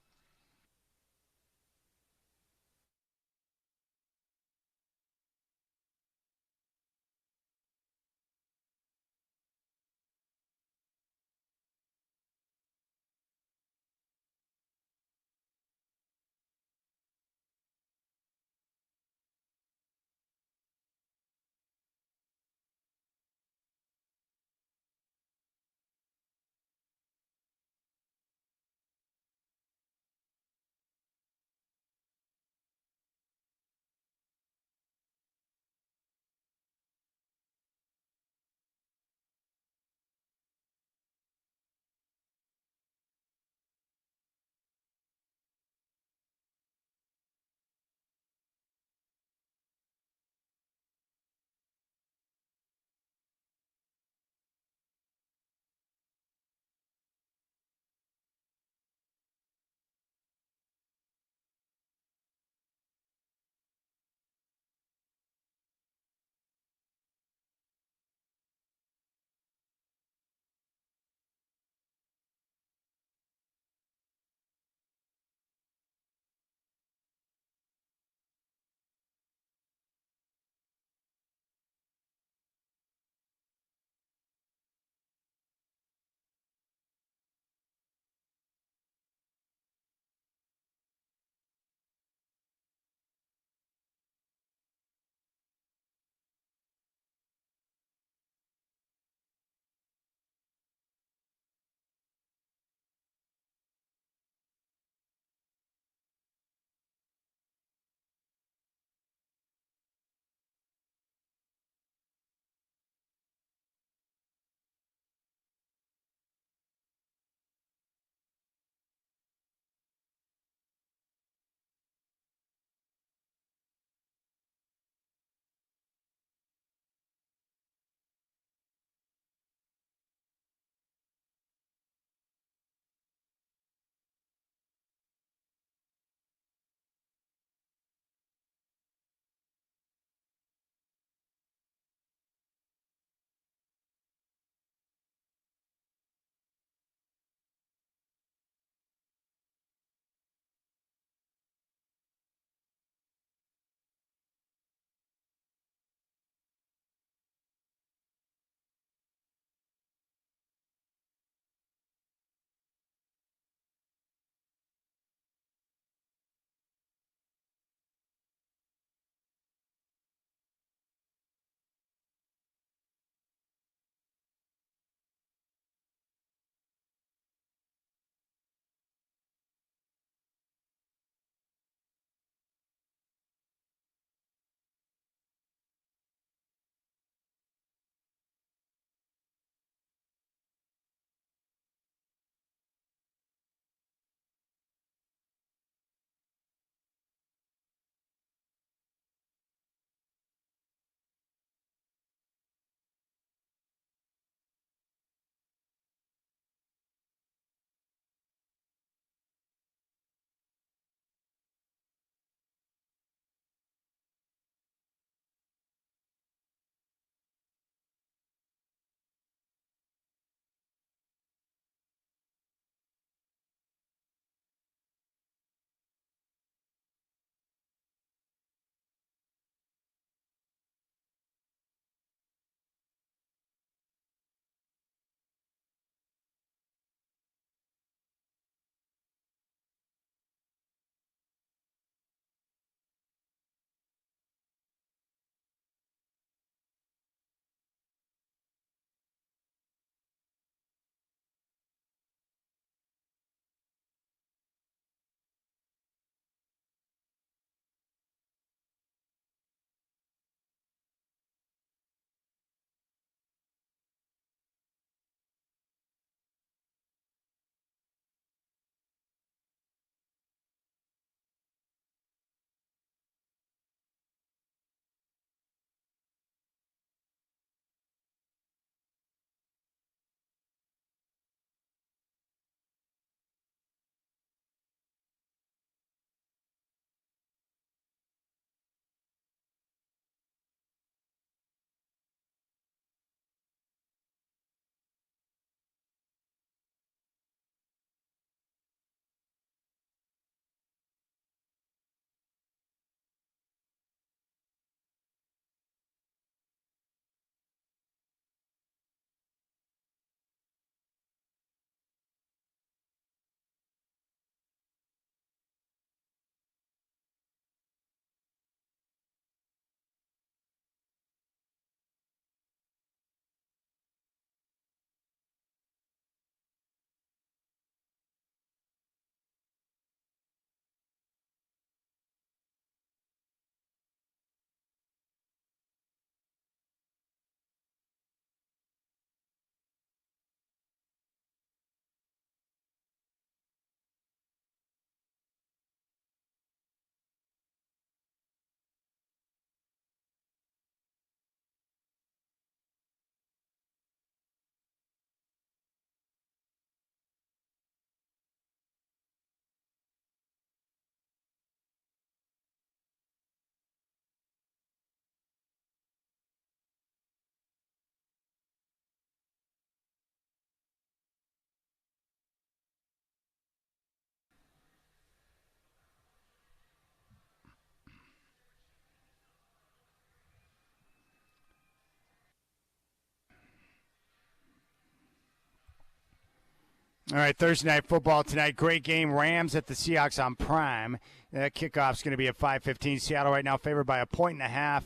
[SPEAKER 1] All right, Thursday Night Football tonight. Great game. Rams at the Seahawks on Prime. That kickoff's going to be at 5:15. Seattle right now favored by 1.5.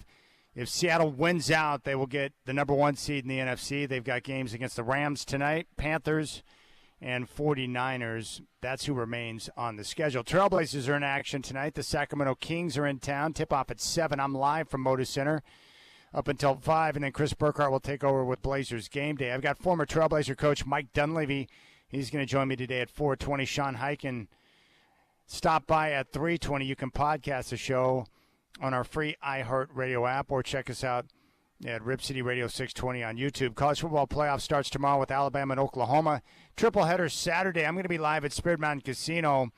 [SPEAKER 1] If Seattle wins out, they will get the number 1 seed in the NFC. They've got games against the Rams tonight, Panthers, and 49ers. That's who remains on the schedule. Trailblazers are in action tonight. The Sacramento Kings are in town. Tip-off at 7. I'm live from Moda Center up until 5, and then Chris Burkhart will take over with Blazers Game Day. I've got former Trailblazer coach Mike Dunleavy. He's going to join me today at 4:20. Sean Hyken stop by at 3:20. You can podcast the show on our free iHeartRadio app or check us out at Rip City Radio 620 on YouTube. College football playoff starts tomorrow with Alabama and Oklahoma. Triple header Saturday. I'm going to be live at Spirit Mountain Casino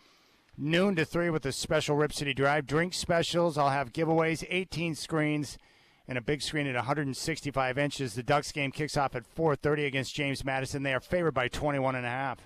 [SPEAKER 1] noon to 3 with a special Rip City Drive. Drink specials. I'll have giveaways, 18 screens, and a big screen at 165 inches. The Ducks game kicks off at 4:30 against James Madison. They are favored by 21.5.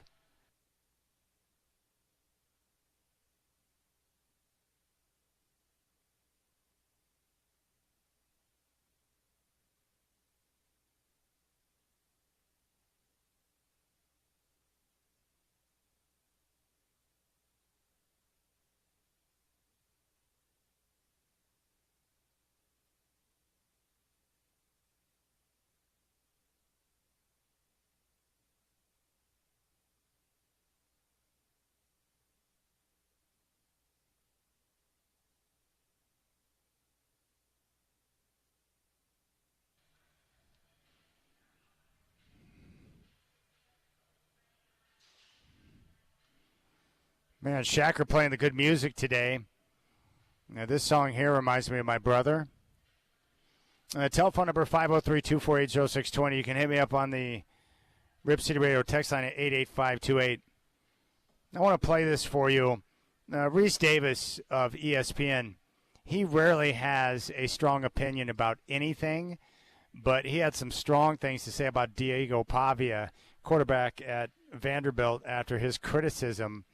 [SPEAKER 1] Man, Shacker playing the good music today. Now, this song here reminds me of my brother. Telephone number 503-248-0620. You can hit me up on the Rip City Radio text line at 88528. I want to play this for you. Reese Davis of ESPN, he rarely has a strong opinion about anything, but he had some strong things to say about Diego Pavia, quarterback at Vanderbilt, after his criticism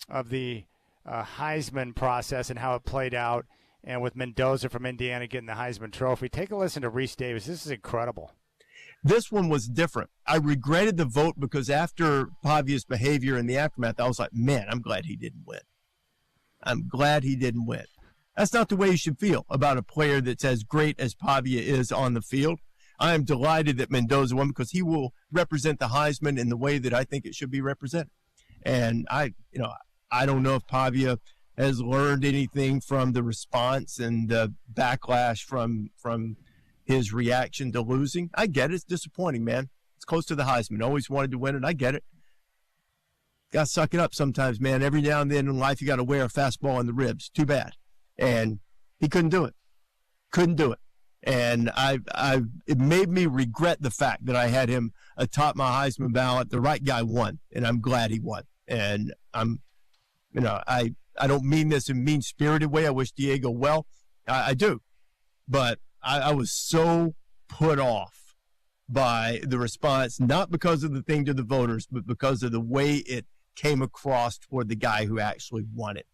[SPEAKER 1] of the Heisman process and how it played out, and with Mendoza from Indiana getting the Heisman Trophy. Take a listen to Reese Davis. This is incredible.
[SPEAKER 8] This one was different. I regretted the vote because after Pavia's behavior in the aftermath, I was like, man, I'm glad he didn't win. I'm glad he didn't win. That's not the way you should feel about a player that's as great as Pavia is on the field. I am delighted that Mendoza won because he will represent the Heisman in the way that I think it should be represented. And I don't know if Pavia has learned anything from the response and the backlash from his reaction to losing. I get it. It's disappointing, man. It's close to the Heisman. Always wanted to win it. I get it. Got to suck it up sometimes, man. Every now and then in life, you got to wear a fastball in the ribs. Too bad. And he couldn't do it. Couldn't do it. And it made me regret the fact that I had him atop my Heisman ballot. The right guy won, and I'm glad he won. And I don't mean this in a mean-spirited way. I wish Diego well. I do. But I was so put off by the response, not because of the thing to the voters, but because of the way it came across toward the guy who actually won it.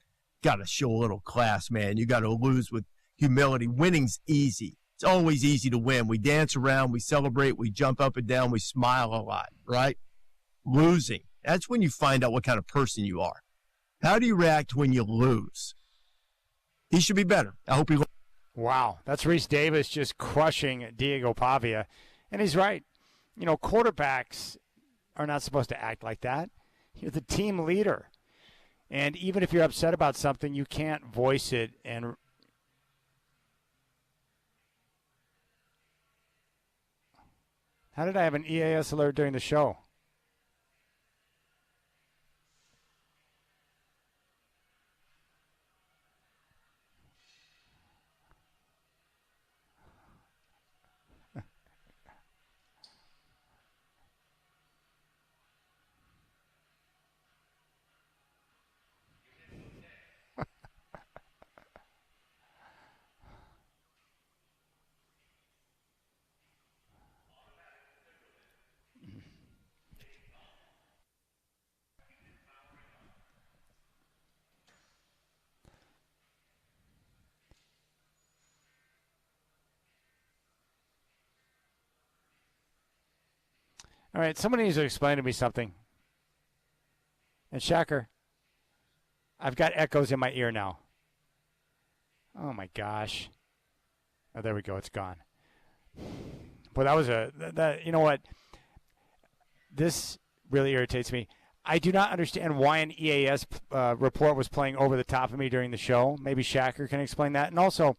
[SPEAKER 8] Got to show a little class, man. You got to lose with humility. Winning's easy. It's always easy to win. We dance around, we celebrate, we jump up and down, we smile a lot, right? Losing. That's when you find out what kind of person you are. How do you react when you lose? He should be better. I hope he.
[SPEAKER 1] Wow, that's Reese Davis just crushing Diego Pavia. And he's right. You know, quarterbacks are not supposed to act like that. You're the team leader. And even if you're upset about something, you can't voice it. And how did I have an EAS alert during the show? All right, somebody needs to explain to me something. And Shacker, I've got echoes in my ear now. Oh, my gosh. Oh, there we go. It's gone. But that was you know what? This really irritates me. I do not understand why an EAS report was playing over the top of me during the show. Maybe Shacker can explain that. And also,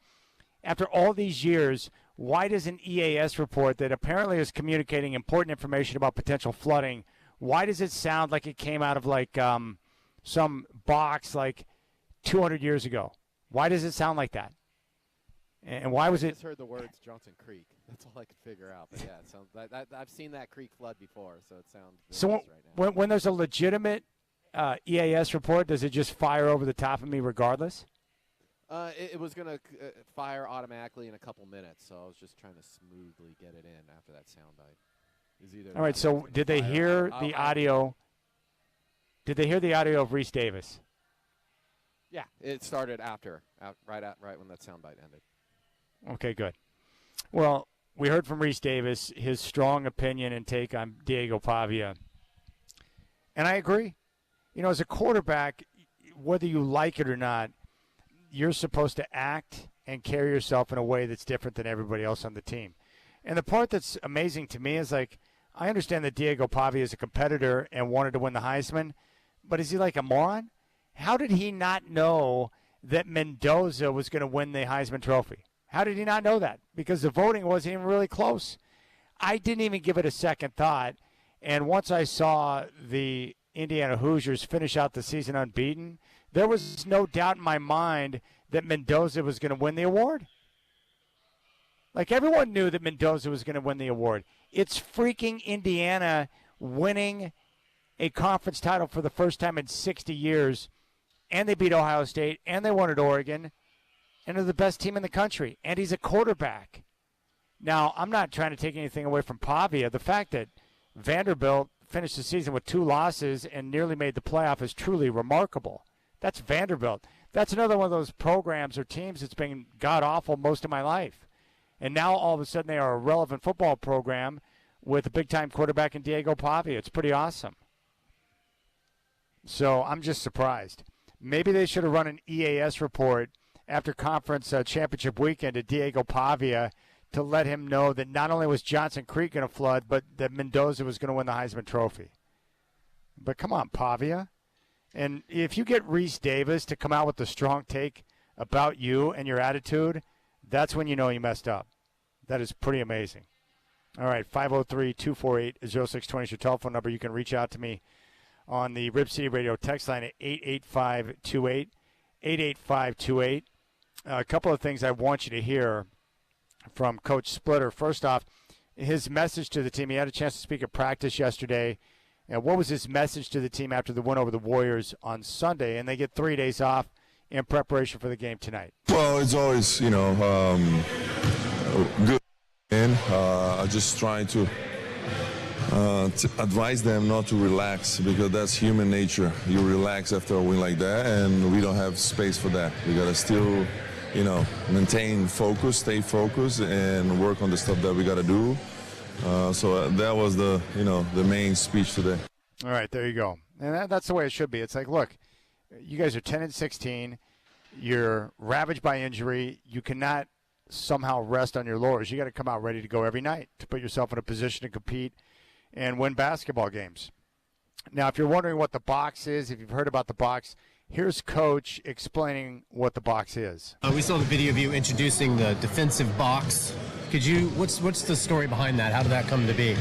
[SPEAKER 1] after all these years, why does an EAS report that apparently is communicating important information about potential flooding, why does it sound like it came out of like some box like 200 years ago? Why does it sound like that? And why was
[SPEAKER 9] I
[SPEAKER 1] it?
[SPEAKER 9] just heard the words Johnson Creek. That's all I could figure out. But yeah, it sounds I've seen that creek flood before, so it sounds
[SPEAKER 1] So
[SPEAKER 9] right now.
[SPEAKER 1] when there's a legitimate EAS report, does it just fire over the top of me regardless?
[SPEAKER 9] It was going to fire automatically in a couple minutes, so I was just trying to smoothly get it in after that soundbite.
[SPEAKER 1] All right, so did they hear the audio? Did they hear the audio of Reese Davis?
[SPEAKER 9] Yeah, it started right when that soundbite ended.
[SPEAKER 1] Okay, good. Well, we heard from Reese Davis his strong opinion and take on Diego Pavia. And I agree. You know, as a quarterback, whether you like it or not, you're supposed to act and carry yourself in a way that's different than everybody else on the team. And the part that's amazing to me is, like, I understand that Diego Pavia is a competitor and wanted to win the Heisman, but is he like a moron? How did he not know that Mendoza was going to win the Heisman Trophy? How did he not know that? Because the voting wasn't even really close. I didn't even give it a second thought. And once I saw the Indiana Hoosiers finish out the season unbeaten, there was no doubt in my mind that Mendoza was going to win the award. Like, everyone knew that Mendoza was going to win the award. It's freaking Indiana winning a conference title for the first time in 60 years, and they beat Ohio State, and they won at Oregon, and they're the best team in the country, and he's a quarterback. Now, I'm not trying to take anything away from Pavia. The fact that Vanderbilt finished the season with 2 losses and nearly made the playoff is truly remarkable. That's Vanderbilt. That's another one of those programs or teams that's been god-awful most of my life. And now, all of a sudden, they are a relevant football program with a big-time quarterback in Diego Pavia. It's pretty awesome. So I'm just surprised. Maybe they should have run an EAS report after conference championship weekend to Diego Pavia to let him know that not only was Johnson Creek going to flood, but that Mendoza was going to win the Heisman Trophy. But come on, Pavia. And if you get Reese Davis to come out with a strong take about you and your attitude, that's when you know you messed up. That is pretty amazing. All right, 503-248-0620 is your telephone number. You can reach out to me on the Rip City Radio text line at 88528, 88528. A couple of things I want you to hear from Coach Splitter. First off, his message to the team. He had a chance to speak at practice yesterday. And what was his message to the team after the win over the Warriors on Sunday? And they get 3 days off in preparation for the game tonight.
[SPEAKER 4] Well, it's always, good. And I just trying to advise them not to relax, because that's human nature. You relax after a win like that, and we don't have space for that. We got to still, maintain focus, stay focused, and work on the stuff that we got to do. So that was the main speech today.
[SPEAKER 1] All right, there you go. And that's the way it should be. It's like, look, you guys are 10-16. You're ravaged by injury. You cannot somehow rest on your laurels. You got to come out ready to go every night to put yourself in a position to compete and win basketball games. Now, if you're wondering what the box is, if you've heard about the box, here's Coach explaining what the box is.
[SPEAKER 3] We saw the video of you introducing the defensive box. What's the story behind that? How did that come to be?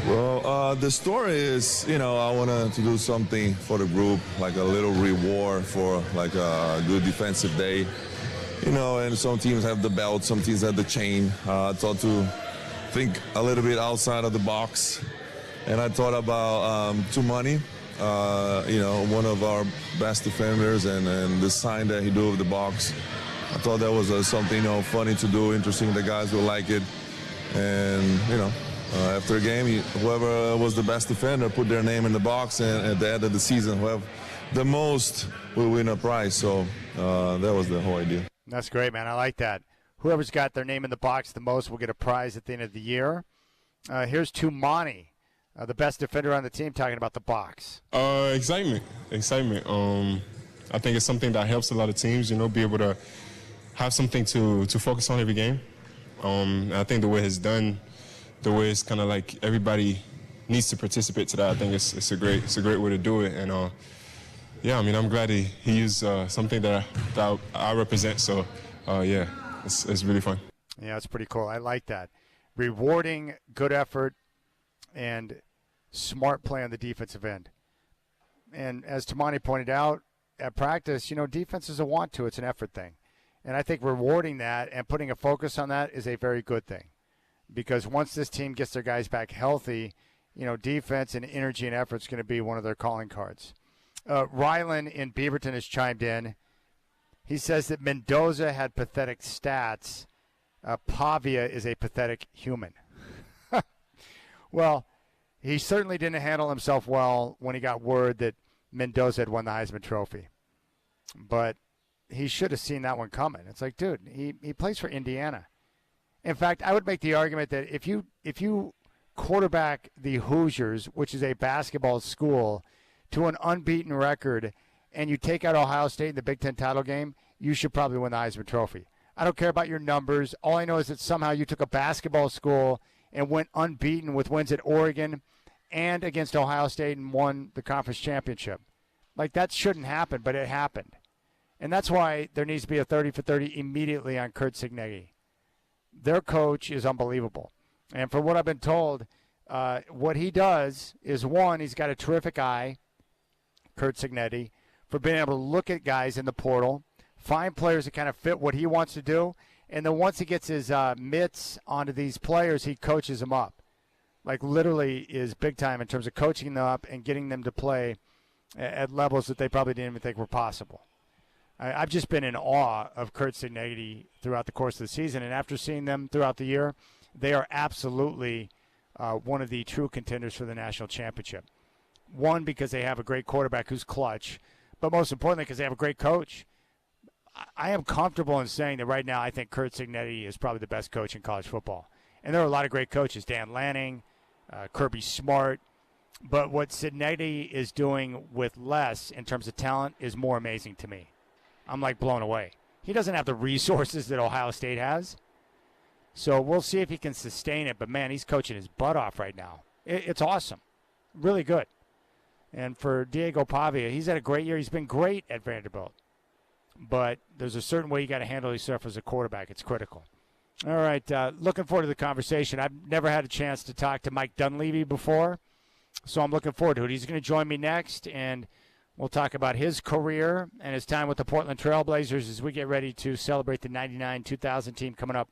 [SPEAKER 4] Well, the story is, I wanted to do something for the group, like a little reward for like a good defensive day. And some teams have the belt, some teams have the chain. I thought to think a little bit outside of the box. And I thought about Tumani, one of our best defenders, and the sign that he do with the box. I thought that was something, funny to do, interesting. The guys will like it. And, after a game, whoever was the best defender put their name in the box, and at the end of the season, whoever the most will win a prize. So that was the whole idea.
[SPEAKER 1] That's great, man. I like that. Whoever's got their name in the box the most will get a prize at the end of the year. Here's Tumani the best defender on the team, talking about the box.
[SPEAKER 5] Excitement. I think it's something that helps a lot of teams, be able to have something to focus on every game. I think the way it's done, the way it's kind of like everybody needs to participate to that, I think it's a great way to do it. And I'm glad he used something that I represent. So it's really fun.
[SPEAKER 1] Yeah, it's pretty cool. I like that. Rewarding good effort and smart play on the defensive end. And as Tamani pointed out, at practice, defense is a want to. It's an effort thing. And I think rewarding that and putting a focus on that is a very good thing. Because once this team gets their guys back healthy, defense and energy and effort is going to be one of their calling cards. Rylan in Beaverton has chimed in. He says that Mendoza had pathetic stats. Pavia is a pathetic human. Well, he certainly didn't handle himself well when he got word that Mendoza had won the Heisman Trophy. But he should have seen that one coming. It's like, dude, he plays for Indiana. In fact, I would make the argument that if you quarterback the Hoosiers, which is a basketball school, to an unbeaten record, and you take out Ohio State in the Big Ten title game, you should probably win the Heisman Trophy. I don't care about your numbers. All I know is that somehow you took a basketball school and went unbeaten with wins at Oregon and against Ohio State and won the conference championship. Like, that shouldn't happen, but it happened. And that's why there needs to be a 30 for 30 immediately on Kurt Signegi. Their coach is unbelievable. And from what I've been told, what he does is, one, he's got a terrific eye, Kurt Signegi, for being able to look at guys in the portal, find players that kind of fit what he wants to do, and then once he gets his mitts onto these players, he coaches them up. Like, literally is big time in terms of coaching them up and getting them to play at levels that they probably didn't even think were possible. I've just been in awe of Kurt Signegi throughout the course of the season, and after seeing them throughout the year, they are absolutely one of the true contenders for the national championship. One, because they have a great quarterback who's clutch, but most importantly, because they have a great coach. I am comfortable in saying that right now I think Kurt Signegi is probably the best coach in college football. And there are a lot of great coaches, Dan Lanning, Kirby Smart. But what Signegi is doing with less in terms of talent is more amazing to me. I'm like blown away. He doesn't have the resources that Ohio State has. So we'll see if he can sustain it. But, man, he's coaching his butt off right now. It's awesome. Really good. And for Diego Pavia, he's had a great year. He's been great at Vanderbilt. But there's a certain way you got to handle yourself as a quarterback. It's critical. All right, looking forward to the conversation. I've never had a chance to talk to Mike Dunleavy before, so I'm looking forward to it. He's going to join me next, and we'll talk about his career and his time with the Portland Trail Blazers as we get ready to celebrate the 99-2000 team coming up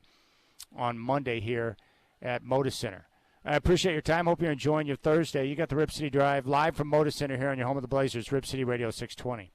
[SPEAKER 1] on Monday here at Moda Center. I appreciate your time. Hope you're enjoying your Thursday. You got the Rip City Drive live from Moda Center here on your home of the Blazers, Rip City Radio 620.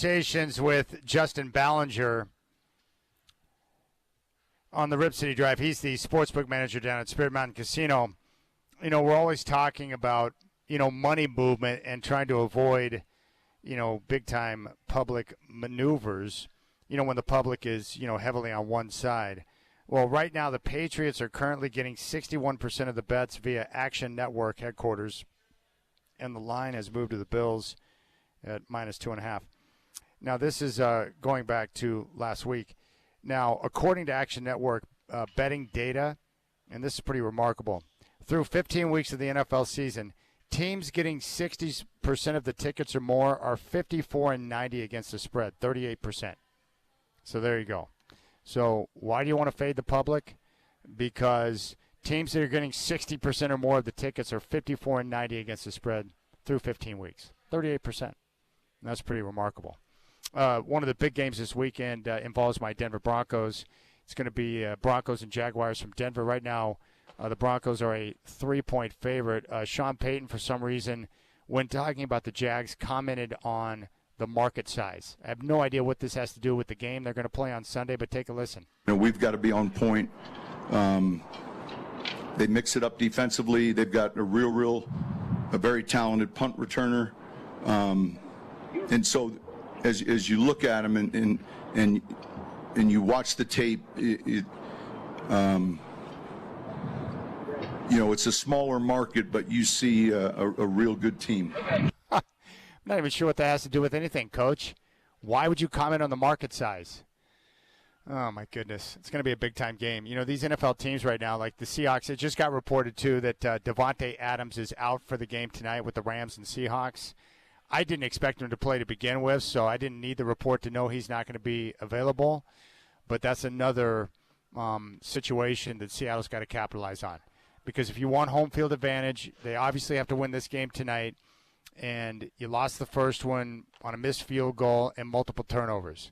[SPEAKER 1] conversations with Justin Ballinger on the Rip City Drive. He's the sportsbook manager down at Spirit Mountain Casino. We're always talking about, money movement and trying to avoid, big-time public maneuvers, when the public is, heavily on one side. Well, right now the Patriots are currently getting 61% of the bets via Action Network headquarters, and the line has moved to the Bills at -2.5. Now, this is going back to last week. Now, according to Action Network betting data, and this is pretty remarkable, through 15 weeks of the NFL season, teams getting 60% of the tickets or more are 54-90 against the spread, 38%. So there you go. So why do you want to fade the public? Because teams that are getting 60% or more of the tickets are 54-90 against the spread through 15 weeks, 38%. And that's pretty remarkable. One of the big games this weekend involves my Denver Broncos. It's going to be Broncos and Jaguars from Denver. Right now, the Broncos are a 3-point favorite. Sean Payton, for some reason, when talking about the Jags, commented on the market size. I have no idea what this has to do with the game they're going to play on Sunday, but take a listen.
[SPEAKER 10] We've got to be on point. They mix it up defensively. They've got a very talented punt returner. And so as you look at them and you watch the tape, it's a smaller market, but you see a real good team.
[SPEAKER 1] I'm not even sure what that has to do with anything, Coach. Why would you comment on the market size? Oh, my goodness. It's going to be a big-time game. These NFL teams right now, like the Seahawks, it just got reported, too, that Devontae Adams is out for the game tonight with the Rams and Seahawks. I didn't expect him to play to begin with, so I didn't need the report to know he's not going to be available. But that's another situation that Seattle's got to capitalize on. Because if you want home field advantage, they obviously have to win this game tonight. And you lost the first one on a missed field goal and multiple turnovers.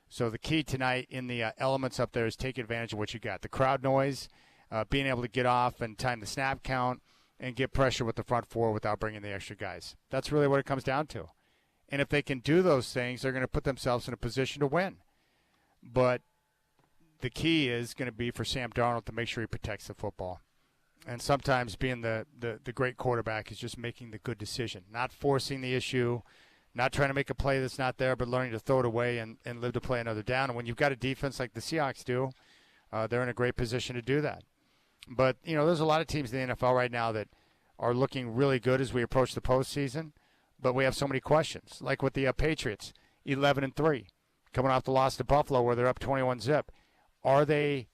[SPEAKER 1] So the key tonight in the elements up there is take advantage of what you got. The crowd noise, being able to get off and time the snap count, and get pressure with the front four without bringing the extra guys. That's really what it comes down to. And if they can do those things, they're going to put themselves in a position to win. But the key is going to be for Sam Darnold to make sure he protects the football. And sometimes being the great quarterback is just making the good decision, not forcing the issue, not trying to make a play that's not there, but learning to throw it away and live to play another down. And when you've got a defense like the Seahawks do, they're in a great position to do that. But, there's a lot of teams in the NFL right now that are looking really good as we approach the postseason, but we have so many questions, like with the Patriots, 11-3, coming off the loss to Buffalo where they're up 21-0. Are they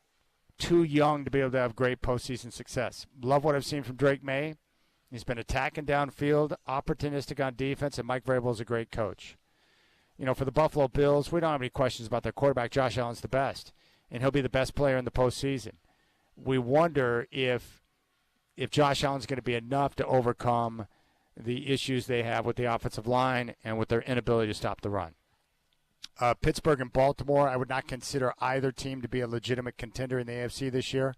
[SPEAKER 1] too young to be able to have great postseason success? Love what I've seen from Drake May. He's been attacking downfield, opportunistic on defense, and Mike Vrabel is a great coach. For the Buffalo Bills, we don't have any questions about their quarterback. Josh Allen's the best, and he'll be the best player in the postseason. We wonder if Josh Allen's going to be enough to overcome the issues they have with the offensive line and with their inability to stop the run. Pittsburgh and Baltimore, I would not consider either team to be a legitimate contender in the AFC this year.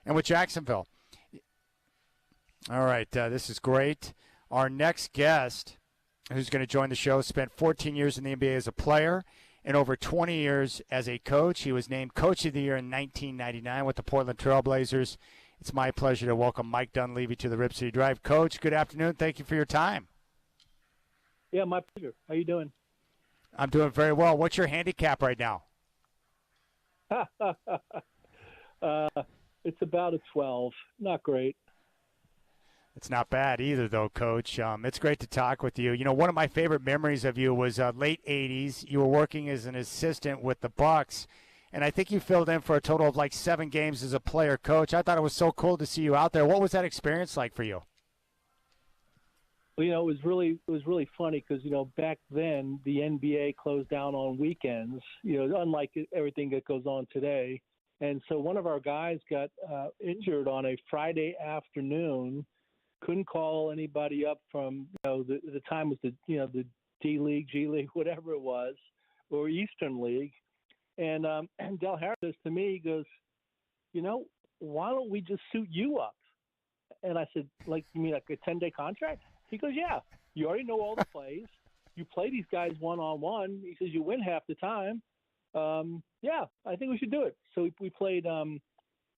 [SPEAKER 1] And with Jacksonville. All right, this is great. Our next guest, who's going to join the show, spent 14 years in the NBA as a player and over 20 years as a coach. He was named Coach of the Year in 1999 with the Portland Trail Blazers. It's my pleasure to welcome Mike Dunleavy to the Rip City Drive. Coach, good afternoon. Thank you for your time.
[SPEAKER 11] Yeah, my pleasure. How you doing?
[SPEAKER 1] I'm doing very well. What's your handicap right now?
[SPEAKER 11] It's about a 12. Not great.
[SPEAKER 1] It's not bad either, though, Coach. It's great to talk with you. One of my favorite memories of you was late 80s. You were working as an assistant with the Bucks, and I think you filled in for a total of like 7 games as a player, Coach. I thought it was so cool to see you out there. What was that experience like for you?
[SPEAKER 11] Well, it was really funny because back then the NBA closed down on weekends. Unlike everything that goes on today, and so one of our guys got injured on a Friday afternoon. Couldn't call anybody up from the time was the D League, G League, whatever it was, or Eastern League, and Del Harris says to me, he goes, why don't we just suit you up? And I said, like, you mean like a 10-day contract? He goes, yeah. You already know all the plays. you play these guys one-on-one. He says you win half the time. Yeah, I think we should do it. So we played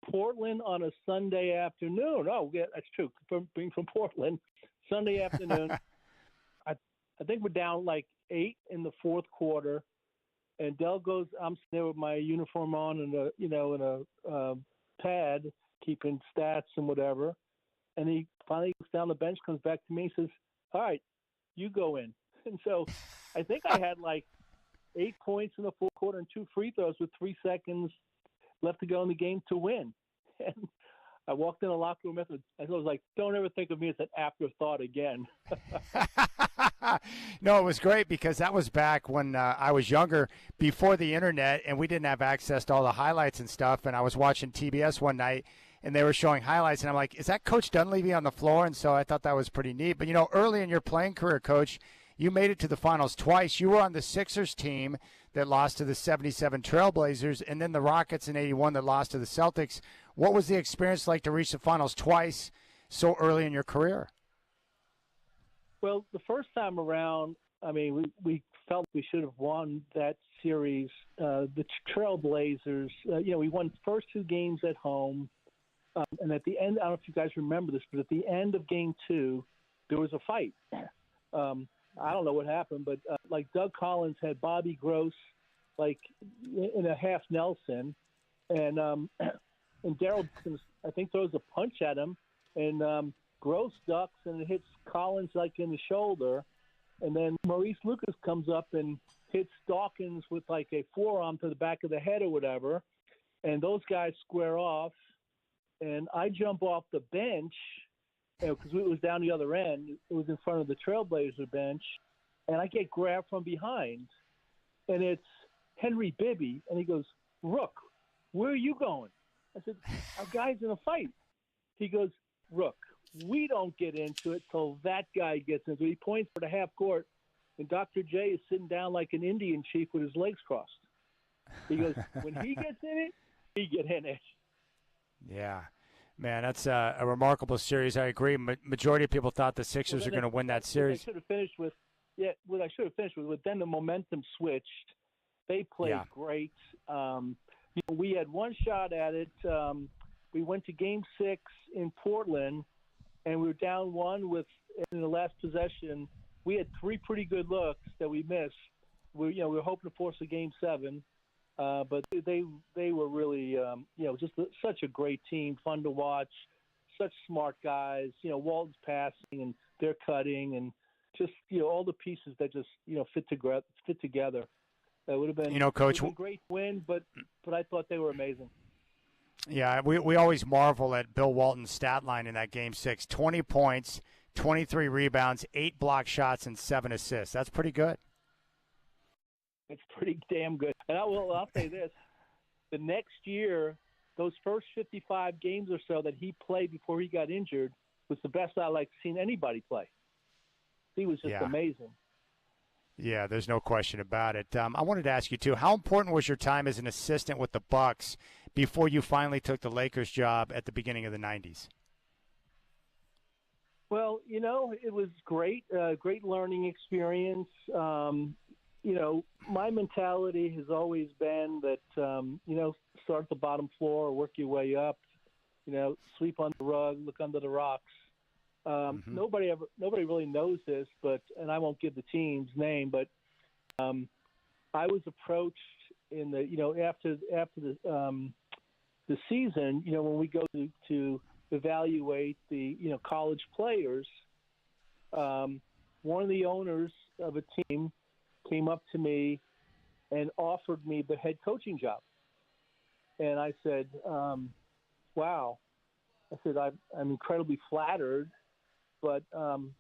[SPEAKER 11] Portland on a Sunday afternoon. Oh, yeah, that's true. Being from Portland, Sunday afternoon. I think we're down like 8 in the fourth quarter. And Dell goes, I'm sitting there with my uniform on and a pad, keeping stats and whatever. And he finally goes down the bench, comes back to me, and says, all right, you go in. And so I think I had like 8 points in the fourth quarter and 2 free throws with 3 seconds left to go in the game to win. And I walked in the locker room after. I was like, don't ever think of me as an afterthought again.
[SPEAKER 1] No, it was great because that was back when I was younger, before the internet, and we didn't have access to all the highlights and stuff. And I was watching TBS one night, and they were showing highlights, and I'm like, is that Coach Dunleavy on the floor? And so I thought that was pretty neat. But, early in your playing career, Coach, you made it to the finals twice. You were on the Sixers team that lost to the 77 Trailblazers, and then the Rockets in 81 that lost to the Celtics. What was the experience like to reach the finals twice so early in your career?
[SPEAKER 11] Well, the first time around, I mean, we felt we should have won that series. The Trailblazers, we won the first 2 games at home. And at the end, I don't know if you guys remember this, but at the end of game 2, there was a fight. I don't know what happened, but like Doug Collins had Bobby Gross like in a half Nelson, and Daryl, I think, throws a punch at him, and Gross ducks and it hits Collins like in the shoulder, and then Maurice Lucas comes up and hits Dawkins with like a forearm to the back of the head or whatever, and those guys square off, and I jump off the bench because it was down the other end. It was in front of the Trailblazer bench, and I get grabbed from behind, and it's Henry Bibby, and he goes, Rook, where are you going? I said, our guy's in a fight. He goes, Rook, we don't get into it till that guy gets into it. He points for the half court, and Dr. J is sitting down like an Indian chief with his legs crossed. He goes, when he gets in it, we get in it.
[SPEAKER 1] Yeah. Man, that's a remarkable series. I agree. Majority of people thought the Sixers are going to win that series.
[SPEAKER 11] What I should have finished with, then the momentum switched. They played great. We had one shot at it. We went to Game 6 in Portland, and we were down 1 in the last possession. We had 3 pretty good looks that we missed. We were hoping to force a Game 7. But they were really, just such a great team, fun to watch, such smart guys. Walton's passing and they're cutting, and just all the pieces that just fit together. That would have been
[SPEAKER 1] Coach,
[SPEAKER 11] a great win, but I thought they were amazing.
[SPEAKER 1] Yeah, we always marvel at Bill Walton's stat line in that Game 6: 20 points, 23 rebounds, 8 block shots, and 7 assists. That's pretty good.
[SPEAKER 11] It's pretty damn good. And I'll say this. The next year, those first 55 games or so that he played before he got injured was the best I seen anybody play. He was just amazing.
[SPEAKER 1] Yeah, there's no question about it. I wanted to ask you, too, how important was your time as an assistant with the Bucks before you finally took the Lakers job at the beginning of the 90s?
[SPEAKER 11] Well, it was great, great learning experience. My mentality has always been that, start at the bottom floor, work your way up, sweep on the rug, look under the rocks. Nobody really knows this, and I won't give the team's name, but I was approached in after the season, when we go to evaluate the, college players, one of the owners of a team came up to me and offered me the head coaching job. And I said, wow. I said, I'm incredibly flattered, but I'm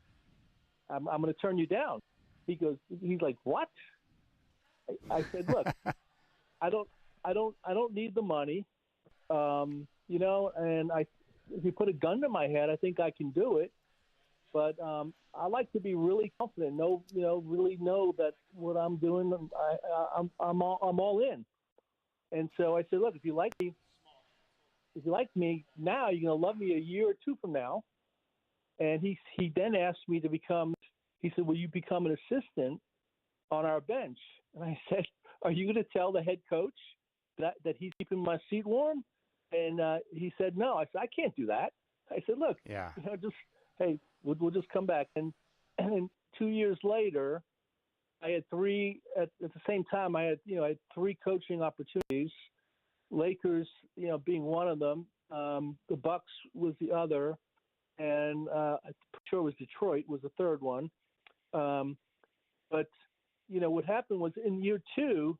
[SPEAKER 11] going to turn you down. He's like, what? I said, look, I don't need the money. And if you put a gun to my head, I think I can do it. But I like to be really confident. Really know that what I'm doing, I'm all in. And so I said, look, if you like me now, you're gonna love me a year or 2 from now. And he then asked me to become. He said, will you become an assistant on our bench. And I said, are you going to tell the head coach that he's keeping my seat warm? And he said, no. I said, I can't do that. I said, look, just, hey, we'll just come back. And then 2 years later, I had three at the same time. I had three coaching opportunities. Lakers, being one of them. The Bucks was the other, and I'm sure it was Detroit was the third one. But what happened was in year two,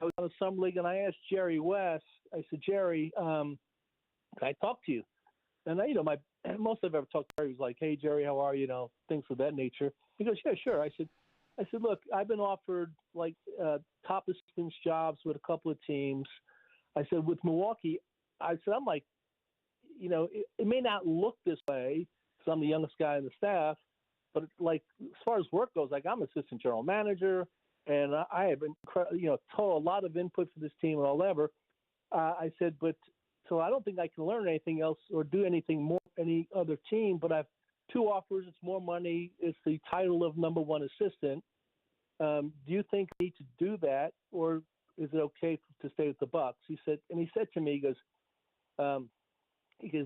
[SPEAKER 11] I was on a summer league, and I asked Jerry West. I said, Jerry, can I talk to you? And most I've ever talked to Jerry was like, hey, Jerry, how are you? Things of that nature. He goes, yeah, sure. I said, look, I've been offered top assistants jobs with a couple of teams. I said, with Milwaukee, I said, I'm like, it may not look this way because I'm the youngest guy in the staff, but as far as work goes, I'm assistant general manager, and I have told a lot of input for this team and all that. I said, but so I don't think I can learn anything else or do anything more any other team, but I've two offers. It's more money. It's the title of number one assistant. Do you think I need to do that, or is it okay to stay with the Bucks? He said to me, he goes,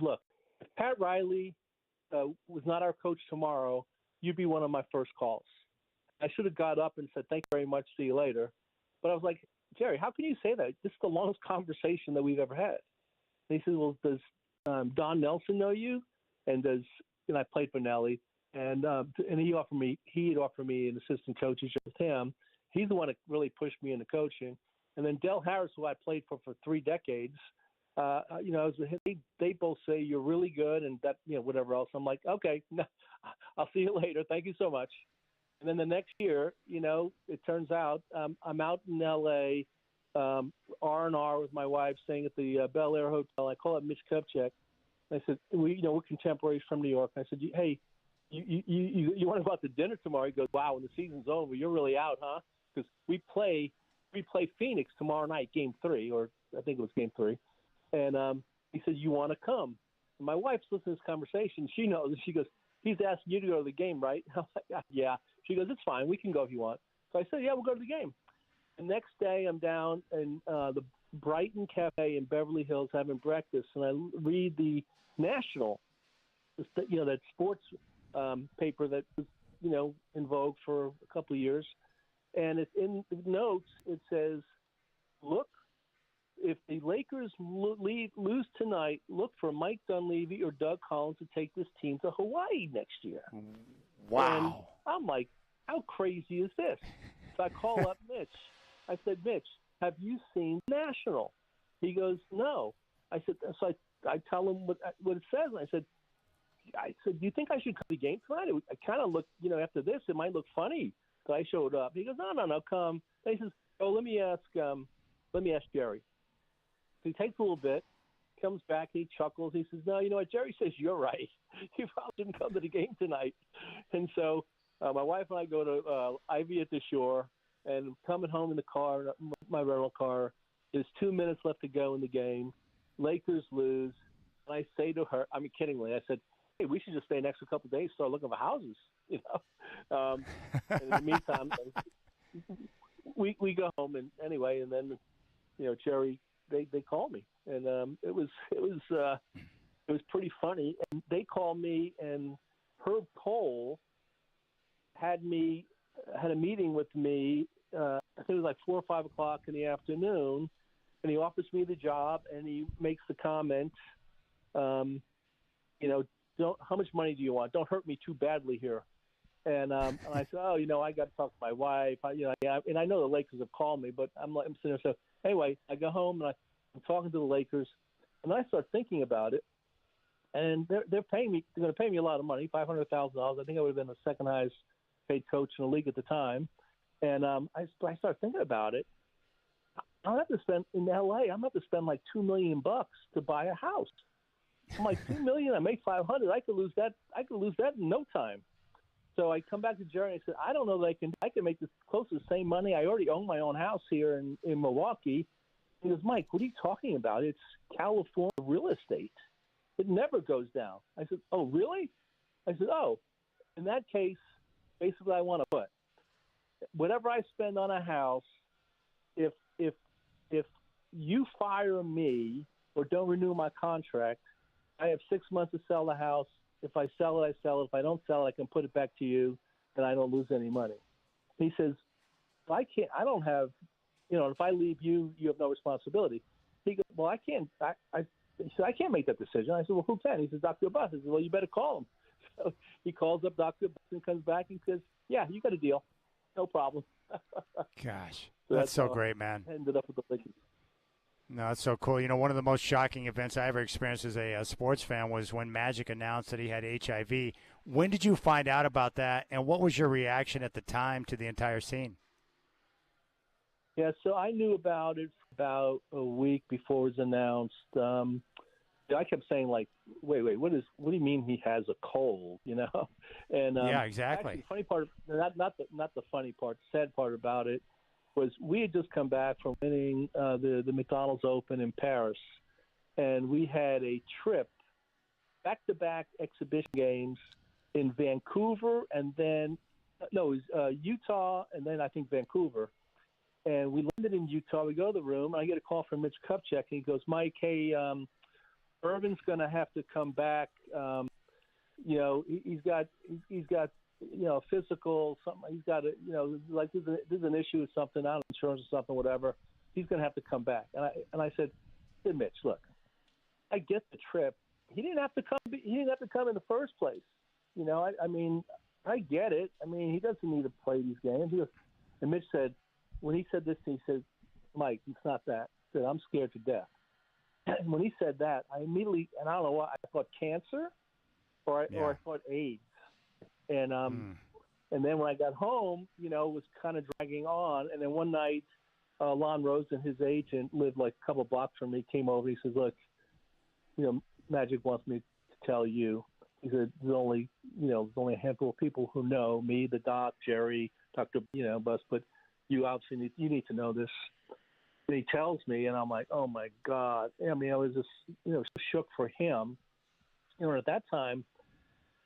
[SPEAKER 11] look, if Pat Riley was not our coach tomorrow, you'd be one of my first calls. I should have got up and said, thank you very much, see you later. But I was like, Jerry, how can you say that? This is the longest conversation that we've ever had. And he said, well, does Don Nelson know you? And I played for Nelly. And he had offered me an assistant coaching job with him. He's the one that really pushed me into coaching. And then Del Harris, who I played for 3 decades, they both say you're really good and that, whatever else. I'm like, okay, no, I'll see you later. Thank you so much. And then the next year, it turns out I'm out in L.A., R&R with my wife, staying at the Bel Air Hotel. I call up Mitch Kupchak. I said, we're contemporaries from New York. I said, hey, you want to go out to dinner tomorrow? He goes, wow, when the season's over, you're really out, huh? Because we play Phoenix tomorrow night, game 3, or I think it was game 3. And he said, you want to come? And my wife's listening to this conversation. She knows. And she goes, he's asking you to go to the game, right? I'm like, yeah. She goes, it's fine. We can go if you want. So I said, yeah, we'll go to the game. The next day I'm down in the Brighton Cafe in Beverly Hills having breakfast, and I read the National, that sports paper that was, in vogue for a couple of years. And it's in the notes, it says, look, if the Lakers lose tonight, look for Mike Dunleavy or Doug Collins to take this team to Hawaii next year.
[SPEAKER 1] Wow.
[SPEAKER 11] And I'm like, how crazy is this? So I call up Mitch. I said, Mitch, have you seen National? He goes, no. I said, so I tell him what it says. And I said, do you think I should come to the game tonight? I kind of look, after this, it might look funny that I showed up. He goes, no, come. And he says, oh, let me ask Jerry. So he takes a little bit, comes back, he chuckles. He says, no, you know what? Jerry says, you're right. You probably shouldn't come to the game tonight. And so my wife and I go to Ivy at the Shore, and coming home in the car, my rental car, there's 2 minutes left to go in the game. Lakers lose. And I say to her, kiddingly, I said, hey, we should just stay an extra couple of days, start looking for houses, And in the meantime, we go home, and anyway, and then, Jerry, they call me, and it was pretty funny. And they called me, and Herb Cole had a meeting with me. I think it was like 4 or 5 o'clock in the afternoon, and he offers me the job, and he makes the comment, how much money do you want? Don't hurt me too badly here. And I said, I got to talk to my wife. And I know the Lakers have called me, but I'm sitting there. So anyway, I go home and I'm talking to the Lakers, and I start thinking about it. And they're paying me. They're going to pay me a lot of money, $500,000. I think I would have been the second highest paid coach in the league at the time. And I start thinking about it. I'll have to spend in LA. I'm going to have to spend like $2 million to buy a house. I'm like, $2 million. I make $500. I could lose that. In no time. So I come back to Jerry and I said, I don't know that I can make this close to the same money. I already own my own house here in Milwaukee. He goes, Mike, what are you talking about? It's California real estate. It never goes down. I said, oh, really? I said, oh, in that case, basically I want to put. whatever I spend on a house, if you fire me or don't renew my contract, I have 6 months to sell the house. If I sell it, I sell it. If I don't sell it, I can put it back to you, and I don't lose any money. He says, I can't. I don't have, if I leave you, you have no responsibility. He goes, well, I can't. He said, I can't make that decision. I said, well, who can? He says, Dr. Abbas. I said, well, you better call him. So he calls up Dr. Abbas and comes back and says, yeah, you got a deal. No problem.
[SPEAKER 1] Gosh, that's so great, man.
[SPEAKER 11] Ended up with the Lakers.
[SPEAKER 1] No, that's so cool. One of the most shocking events I ever experienced as a sports fan was when Magic announced that he had HIV. When did you find out about that, and what was your reaction at the time to the entire scene?
[SPEAKER 11] Yeah, so I knew about it about a week before it was announced. I kept saying, like, wait, what do you mean he has a cold? And
[SPEAKER 1] yeah, exactly.
[SPEAKER 11] Actually, the funny part, not the funny part, the sad part about it was we had just come back from winning the McDonald's Open in Paris, and we had a trip, back-to-back exhibition games in Vancouver, and then it was Utah, and then I think Vancouver. And we landed in Utah. We go to the room, and I get a call from Mitch Kupchak, and he goes, Mike, hey, Irvin's going to have to come back. He's got physical something. He's got like there's an issue with something, out of insurance or something, whatever. He's going to have to come back. And I said, hey, Mitch, look, I get the trip. He didn't have to come. He didn't have to come in the first place. I mean, I get it. I mean, he doesn't need to play these games. And Mitch said, when he said this, he said, Mike, it's not that. He said, I'm scared to death. And when he said that, I immediately, and I don't know what, I thought cancer or I thought AIDS. And and then when I got home, it was kind of dragging on. And then one night, Lon Rosen, his agent, lived like a couple of blocks from me, came over. He says, look, Magic wants me to tell you. He said, there's only a handful of people who know me, the doc, Jerry, Dr. Bus, but you obviously need to know this. And he tells me, and I'm like, oh my God. I mean, I was just, shook for him. At that time,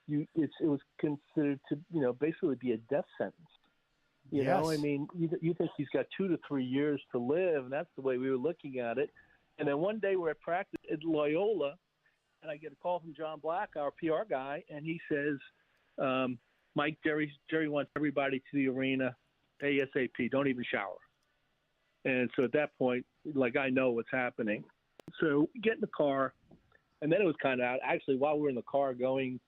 [SPEAKER 11] it was considered to, basically be a death sentence. You know, I mean, you think he's got 2 to 3 years to live, and that's the way we were looking at it. And then one day we're at practice at Loyola, and I get a call from John Black, our PR guy, and he says, Mike, Jerry wants everybody to the arena ASAP. Don't even shower. And so at that point, like, I know what's happening. So we get in the car, and then it was kind of out. Actually, while we were in the car going,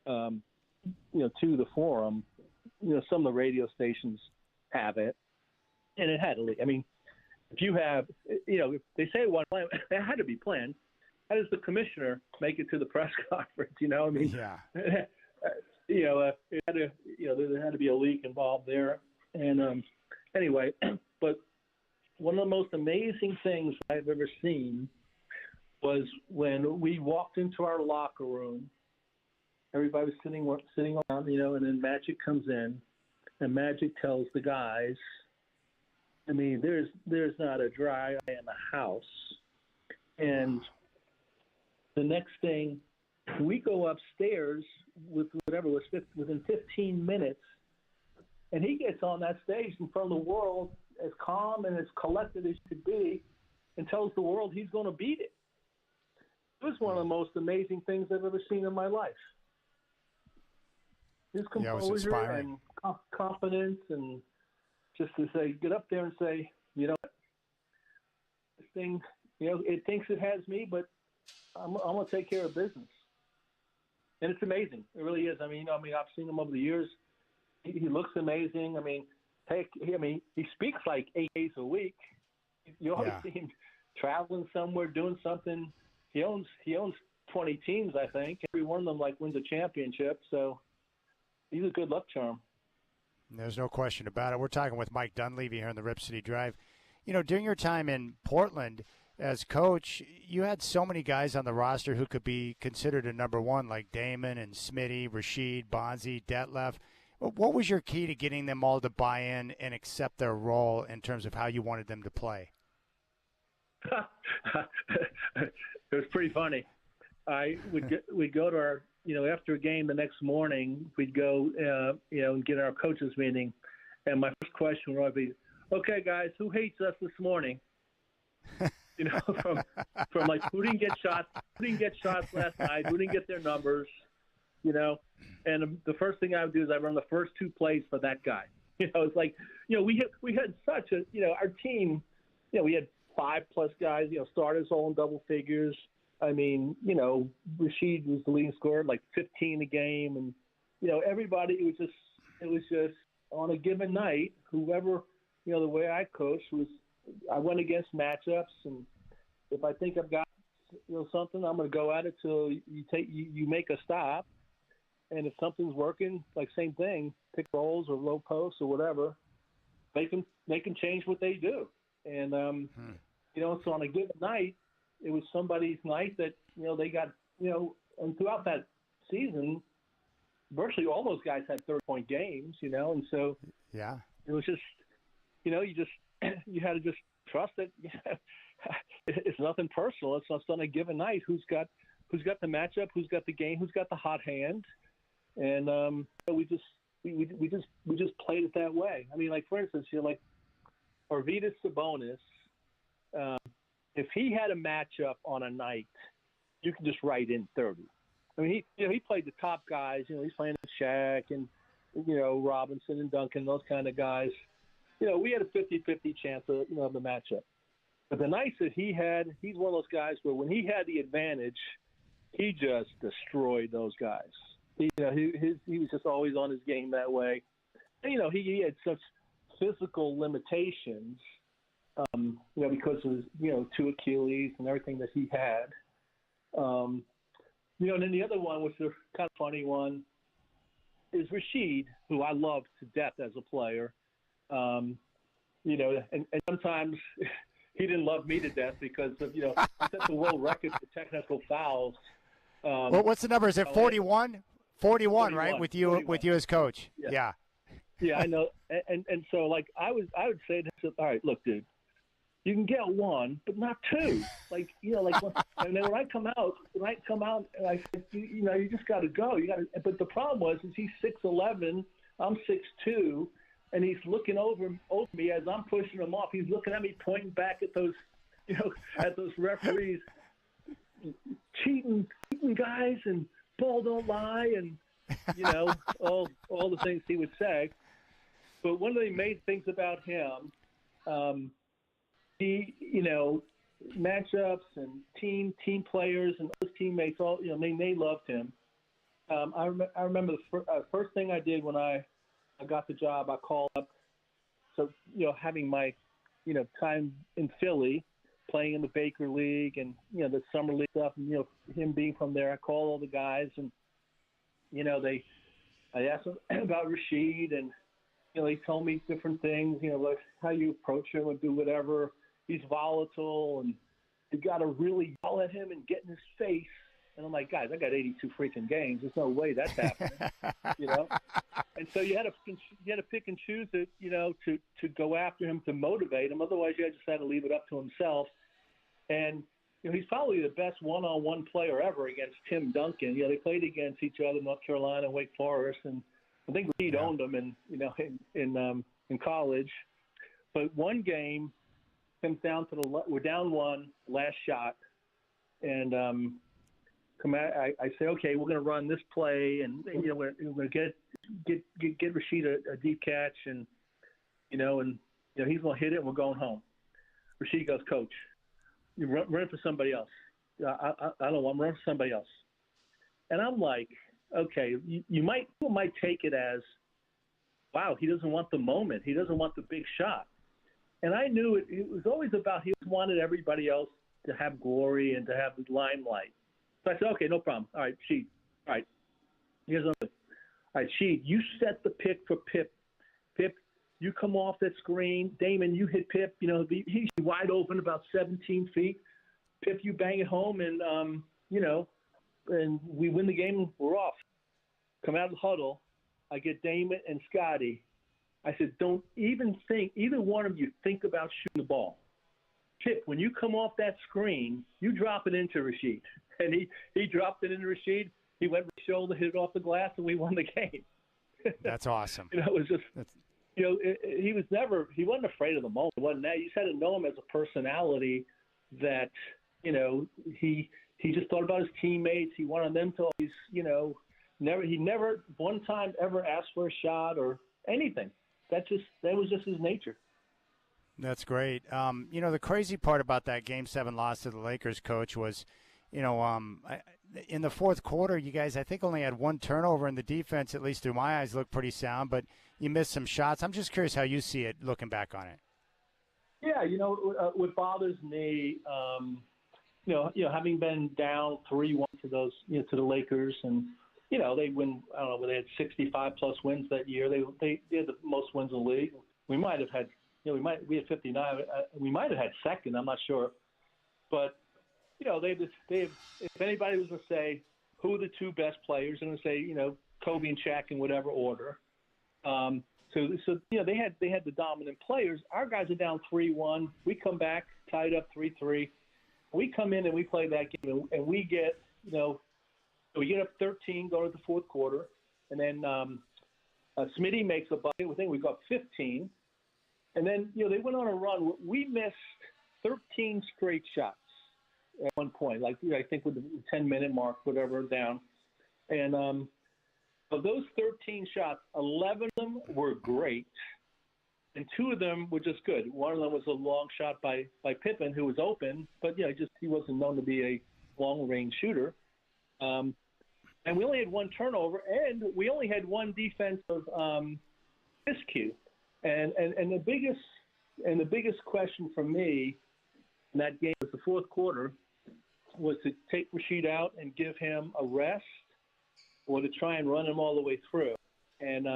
[SPEAKER 11] to the forum, some of the radio stations have it, and it had to leave. I mean, if you have, if they say one plan, it had to be planned. How does the commissioner make it to the press conference? I mean, it had to, there had to be a leak involved there. And anyway, but one of the most amazing things I've ever seen was when we walked into our locker room. Everybody was sitting around, and then Magic comes in, and Magic tells the guys, I mean, there's not a dry eye in the house. And the next thing, we go upstairs with whatever was within 15 minutes, and he gets on that stage in front of the world as calm and as collected as he could be and tells the world he's going to beat it. It was one of the most amazing things I've ever seen in my life. His composure and confidence, and just to say, get up there and say, this thing, it thinks it has me, but I'm going to take care of business. And it's amazing. It really is. I mean, I've seen him over the years. He looks amazing. I mean, he speaks like 8 days a week. You always see him traveling somewhere, doing something. He owns 20 teams, I think. Every one of them wins a championship. So he's a good luck charm.
[SPEAKER 1] There's no question about it. We're talking with Mike Dunleavy here on the Rip City Drive. During your time in Portland as coach, you had so many guys on the roster who could be considered a number one, like Damon and Smitty, Rasheed, Bonzi, Detlef. What was your key to getting them all to buy in and accept their role in terms of how you wanted them to play?
[SPEAKER 11] It was pretty funny. We'd go to our, after a game the next morning, we'd go, and get our coaches meeting, and my first question would be, "Okay, guys, who hates us this morning?" You know, from like who didn't get shots last night, who didn't get their numbers, you know, and the first thing I would do is I run the first two plays for that guy. You know, it's like, you know, we had such a, you know, our team, you know, we had 5+ guys, you know, starters all in double figures. I mean, you know, Rashid was the leading scorer, like 15 a game, and you know, everybody. It was just on a given night, whoever, you know, the way I coached was, I went against matchups, and if I think I've got, you know, something, I'm going to go at it till you make a stop, and if something's working, like same thing, pick rolls or low posts or whatever, they can change what they do, and you know, so on a given night, it was somebody's night that, you know, they got, you know, and throughout that season, virtually all those guys had 30-point games, you know, and so
[SPEAKER 1] yeah,
[SPEAKER 11] it was just, you know, you had to just trust that it's nothing personal. It's just on a given night who's got the matchup, who's got the game, who's got the hot hand, and we just played it that way. I mean, like for instance, you know, like Arvydas Sabonis, if he had a matchup on a night, you can just write in 30. I mean, he played the top guys. You know, he's playing Shaq and, you know, Robinson and Duncan, those kind of guys. You know, we had a 50-50 chance of, you know, the matchup. But the nights that he had, he's one of those guys where when he had the advantage, he just destroyed those guys. He was just always on his game that way. And, you know, he had such physical limitations, you know, because of, you know, 2 Achilles and everything that he had. You know, and then the other one, which is a kind of funny one, is Rashid, who I love to death as a player. You know, and sometimes he didn't love me to death because of, you know, he set the world record for technical fouls.
[SPEAKER 1] Well, what's the number? Is it 41? 41, right? With you
[SPEAKER 11] 41.
[SPEAKER 1] with you as coach. Yeah.
[SPEAKER 11] Yeah, I know. And so, like, I would say to him, all right, look, dude, you can get 1, but not 2. Like, you know, like, and then when I come out, and I said, you know, you just got to go. You got to. But the problem was, is he's 6'11", I'm 6'2", and he's looking over me as I'm pushing him off. He's looking at me, pointing back at those, you know, at those referees, cheating guys, and ball don't lie, and you know, all the things he would say. But one of the main things about him, he, you know, matchups and team players and his teammates, all, you know, they loved him. I remember the first thing I did when I got the job, I called up. So, you know, having my, you know, time in Philly, playing in the Baker League and, you know, the summer league stuff, and, you know, him being from there, I called all the guys, and, you know, I asked them about Rashid, and, you know, they told me different things, you know, like how you approach him and do whatever. He's volatile, and you got to really yell at him and get in his face. And I'm like, guys, I got 82 freaking games. There's no way that's happening, you know. And so you had to pick and choose it, you know, to go after him, to motivate him. Otherwise, you just had to leave it up to himself. And you know, he's probably the best one-on-one player ever against Tim Duncan. You know, they played against each other, North Carolina and Wake Forest, and I think Reed owned them in college. But one game comes down to we're down 1, last shot, and I say, okay, we're going to run this play, and you know, we're going to get Rashid a deep catch, and you know, he's going to hit it, and we're going home. Rashid goes, Coach, you run for somebody else. I don't want to run for somebody else. And I'm like, okay, people might take it as, wow, he doesn't want the moment. He doesn't want the big shot. And I knew it was always about, he wanted everybody else to have glory and to have the limelight. So I said, okay, no problem. All right, Sheed. All right, here's what I'm doing. All right, Sheed, you set the pick for Pip. Pip, you come off that screen. Damon, you hit Pip. You know, he's wide open about 17 feet. Pip, you bang it home, and, you know, and we win the game, we're off. Come out of the huddle. I get Damon and Scotty. I said, don't even think, either one of you think about shooting the ball. Pip, when you come off that screen, you drop it into Rashid. And he dropped it into Rashid. He went with his shoulder, hit it off the glass, and we won the game.
[SPEAKER 1] That's awesome.
[SPEAKER 11] You know, it was just he wasn't afraid of the moment. He wasn't that. You just had to know him as a personality that, he just thought about his teammates. He wanted them to always, he never one time ever asked for a shot or anything. That was just his nature.
[SPEAKER 1] That's great. The crazy part about that Game 7 loss to the Lakers, Coach, was, in the fourth quarter, you guys, I think, only had one turnover, and the defense, at least through my eyes, looked pretty sound, but you missed some shots. I'm just curious how you see it looking back on it.
[SPEAKER 11] Yeah, what bothers me, having been down 3-1 to those, to the Lakers, and they win. I don't know, they had 65 plus wins that year. They had the most wins in the league. We might have had, we had 59. We might have had second. I'm not sure, but if anybody was to say who are the two best players, I'm going to say Kobe and Shaq in whatever order. So they had the dominant players. Our guys are down 3-1. We come back tied up 3-3. We come in and we play that game, and we get we get up 13 going to the fourth quarter, and then Smitty makes a bucket. I think we got 15, and then they went on a run. We missed 13 straight shots at one point, like I think with the 10-minute mark, whatever, down, and of those 13 shots, 11 of them were great, and 2 of them were just good. One of them was a long shot by Pippen, who was open, but he wasn't known to be a long-range shooter. And we only had one turnover, and we only had one defensive miscue. And the biggest question for me in that game was the fourth quarter was to take Rashid out and give him a rest, or to try and run him all the way through. And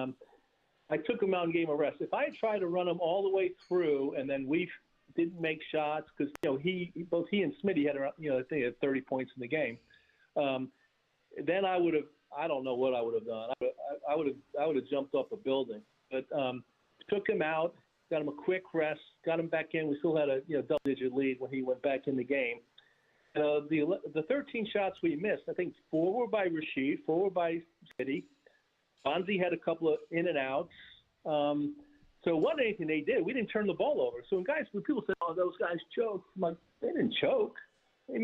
[SPEAKER 11] I took him out and gave him a rest. If I had tried to run him all the way through and then we didn't make shots, because both he and Smitty had around, I think had 30 points in the game. Then I would have, I don't know what I would have done. I would have jumped off a building. But took him out, got him a quick rest, got him back in. We still had a double-digit lead when he went back in the game. The 13 shots we missed, I think 4 were by Rashid, 4 were by City. Bonzi had a couple of in and outs. So it wasn't anything they did. We didn't turn the ball over. So when people say, "Oh, those guys choked," I'm like, they didn't choke. They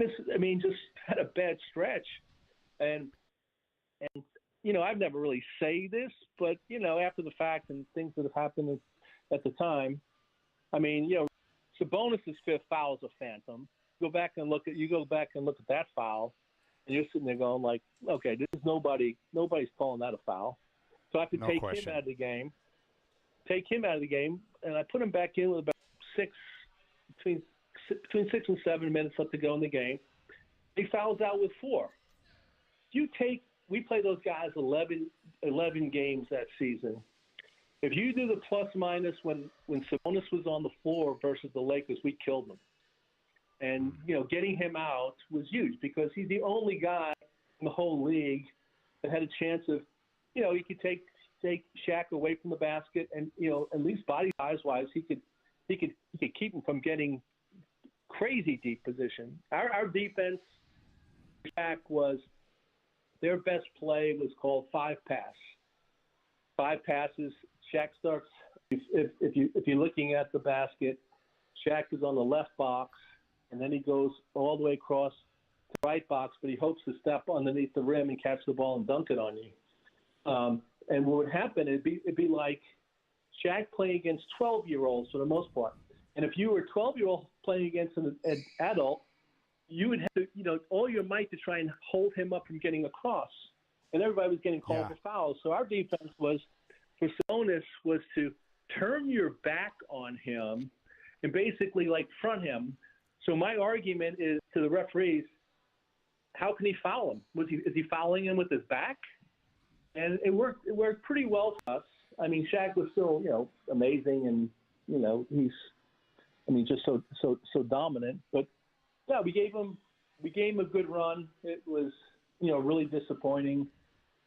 [SPEAKER 11] just had a bad stretch. And I've never really say this, but after the fact and things that have happened at the time, Sabonis' fifth foul is a phantom. You go back and look at that foul, and you're sitting there going like, okay, nobody's calling that a foul. So I have to take him out of the game. And I put him back in with about between 6 and 7 minutes left to go in the game. He fouls out with 4. We play those guys 11 games that season. If you do the plus minus when Sabonis was on the floor versus the Lakers, we killed them. And getting him out was huge because he's the only guy in the whole league that had a chance of, he could take Shaq away from the basket, and at least body size wise, he could keep him from getting crazy deep position. Our defense, Shaq was. Their best play was called 5 pass. 5 passes. Shaq starts. If you're looking at the basket, Shaq is on the left box, and then he goes all the way across the right box, but he hopes to step underneath the rim and catch the ball and dunk it on you. And what would happen? It'd be like Shaq playing against 12-year-olds for the most part. And if you were a 12-year-old playing against an adult, you would have to, all your might to try and hold him up from getting across. And everybody was getting called for fouls. So our defense for Sabonis was to turn your back on him and basically front him. So my argument is to the referees, how can he foul him? Is he fouling him with his back? And it worked pretty well for us. Shaq was still, amazing, and he's just so dominant. But yeah, we gave him a good run. It was, really disappointing.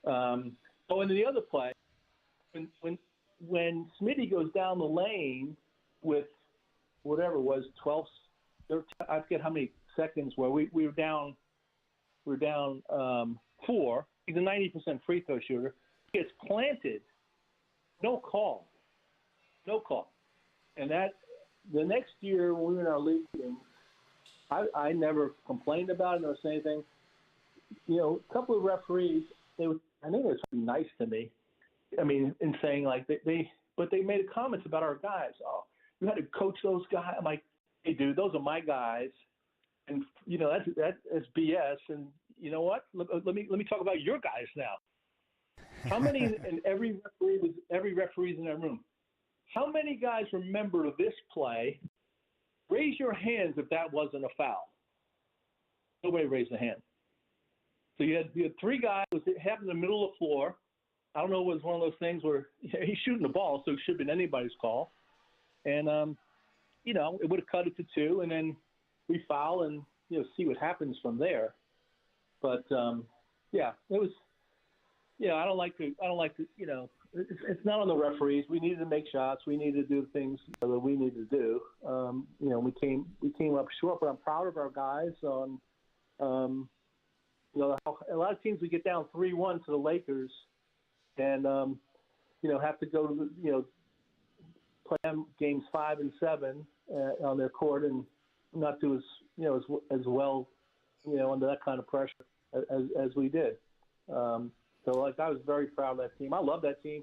[SPEAKER 11] And then the other play, when Smitty goes down the lane with whatever it was, 12, 13, I forget how many seconds where we were down 4. He's a 90% free throw shooter. He gets planted, no call. no call. And that the next year when we were in our league meetings, I never complained about it or said anything. You know, a couple of referees, I think they were nice to me. I mean, in saying like they made comments about our guys. Oh, you had to coach those guys. I'm like, hey, dude, those are my guys, and you know that's BS. And you know what? Let me talk about your guys now. How many? And every referee's in that room. How many guys remember this play? Raise your hands if that wasn't a foul. Nobody raised a hand. So you had three guys. It happened in the middle of the floor. I don't know. It was one of those things where he's shooting the ball, so it should have been anybody's call. And you know, it would have cut it to 2, and then we foul and see what happens from there. But yeah, it was. I don't like to. It's not on the referees. We needed to make shots. We needed to do things that we needed to do. We came up short, but I'm proud of our guys. A lot of teams we get down 3-1 to the Lakers, and have to go to play them games 5 and 7 on their court and not do as well under that kind of pressure as we did. So I was very proud of that team. I love that team,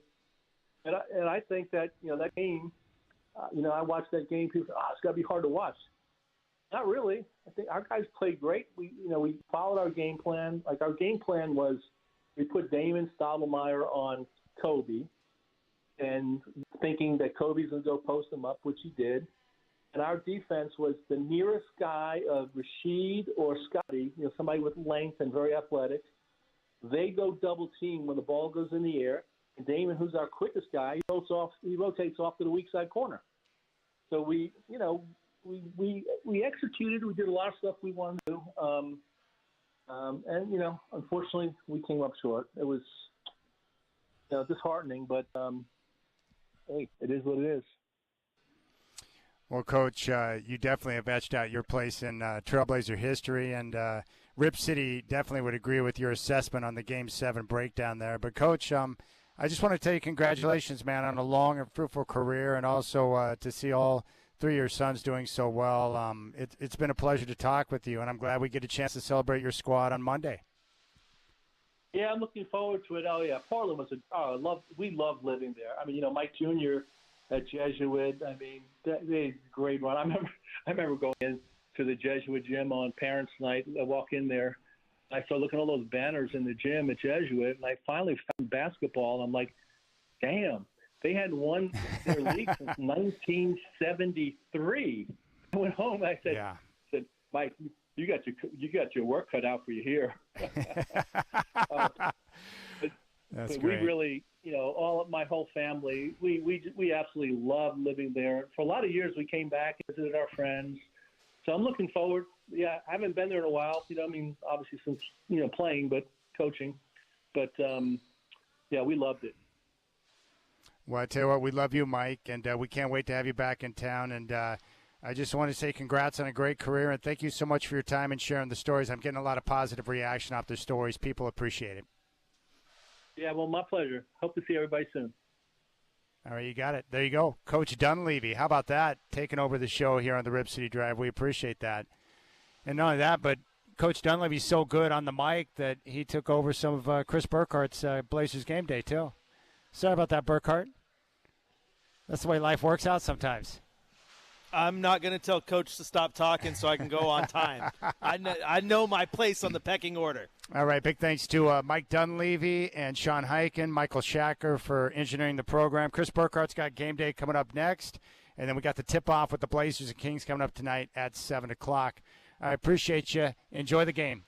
[SPEAKER 11] and I think that that game. I watched that game. People say, it's got to be hard to watch. Not really. I think our guys played great. We followed our game plan. Like our game plan was, we put Damon Stoudemire on Kobe, and thinking that Kobe's going to go post him up, which he did. And our defense was the nearest guy of Rashid or Scotty, somebody with length and very athletic. They go double team when the ball goes in the air. And Damon, who's our quickest guy, he rotates off to the weak side corner. So we executed. We did a lot of stuff we wanted to do. And unfortunately, we came up short. It was disheartening, but hey, it is what it is.
[SPEAKER 1] Well, Coach, you definitely have etched out your place in Trailblazer history, and Rip City definitely would agree with your assessment on the Game 7 breakdown there. But, Coach, I just want to tell you congratulations, man, on a long and fruitful career, and also to see all 3 of your sons doing so well. It's been a pleasure to talk with you, and I'm glad we get a chance to celebrate your squad on Monday.
[SPEAKER 11] Yeah, I'm looking forward to it. Oh, yeah, Portland was we love living there. I mean, Mike Jr. at Jesuit, I mean, they had a great run. I remember going in to the Jesuit gym on Parents' Night. I walk in there, I started looking at all those banners in the gym at Jesuit, and I finally found basketball, and I'm like, damn, they hadn't won their league since 1973. I went home, I said, Mike, you got your work cut out for you here.
[SPEAKER 1] That's
[SPEAKER 11] but
[SPEAKER 1] great.
[SPEAKER 11] We really, all of my whole family, we absolutely love living there. For a lot of years, we came back and visited our friends. So I'm looking forward. Yeah, I haven't been there in a while. Obviously since playing, but coaching. But yeah, we loved it.
[SPEAKER 1] Well, I tell you what, we love you, Mike, and we can't wait to have you back in town. And I just want to say congrats on a great career, and thank you so much for your time and sharing the stories. I'm getting a lot of positive reaction off the stories. People appreciate it.
[SPEAKER 11] Yeah, well, my pleasure. Hope to see everybody soon.
[SPEAKER 1] All right, you got it. There you go. Coach Dunleavy, how about that? Taking over the show here on the Rip City Drive. We appreciate that. And not only that, but Coach Dunleavy's so good on the mic that he took over some of Chris Burkhart's Blazers game day, too. Sorry about that, Burkhart. That's the way life works out sometimes.
[SPEAKER 12] I'm not going to tell Coach to stop talking so I can go on time. I know my place on the pecking order.
[SPEAKER 1] All right, big thanks to Mike Dunleavy and Sean Heiken, Michael Shacker for engineering the program. Chris Burkhart's got game day coming up next, and then we got the tip-off with the Blazers and Kings coming up tonight at 7 o'clock. I appreciate you. Enjoy the game.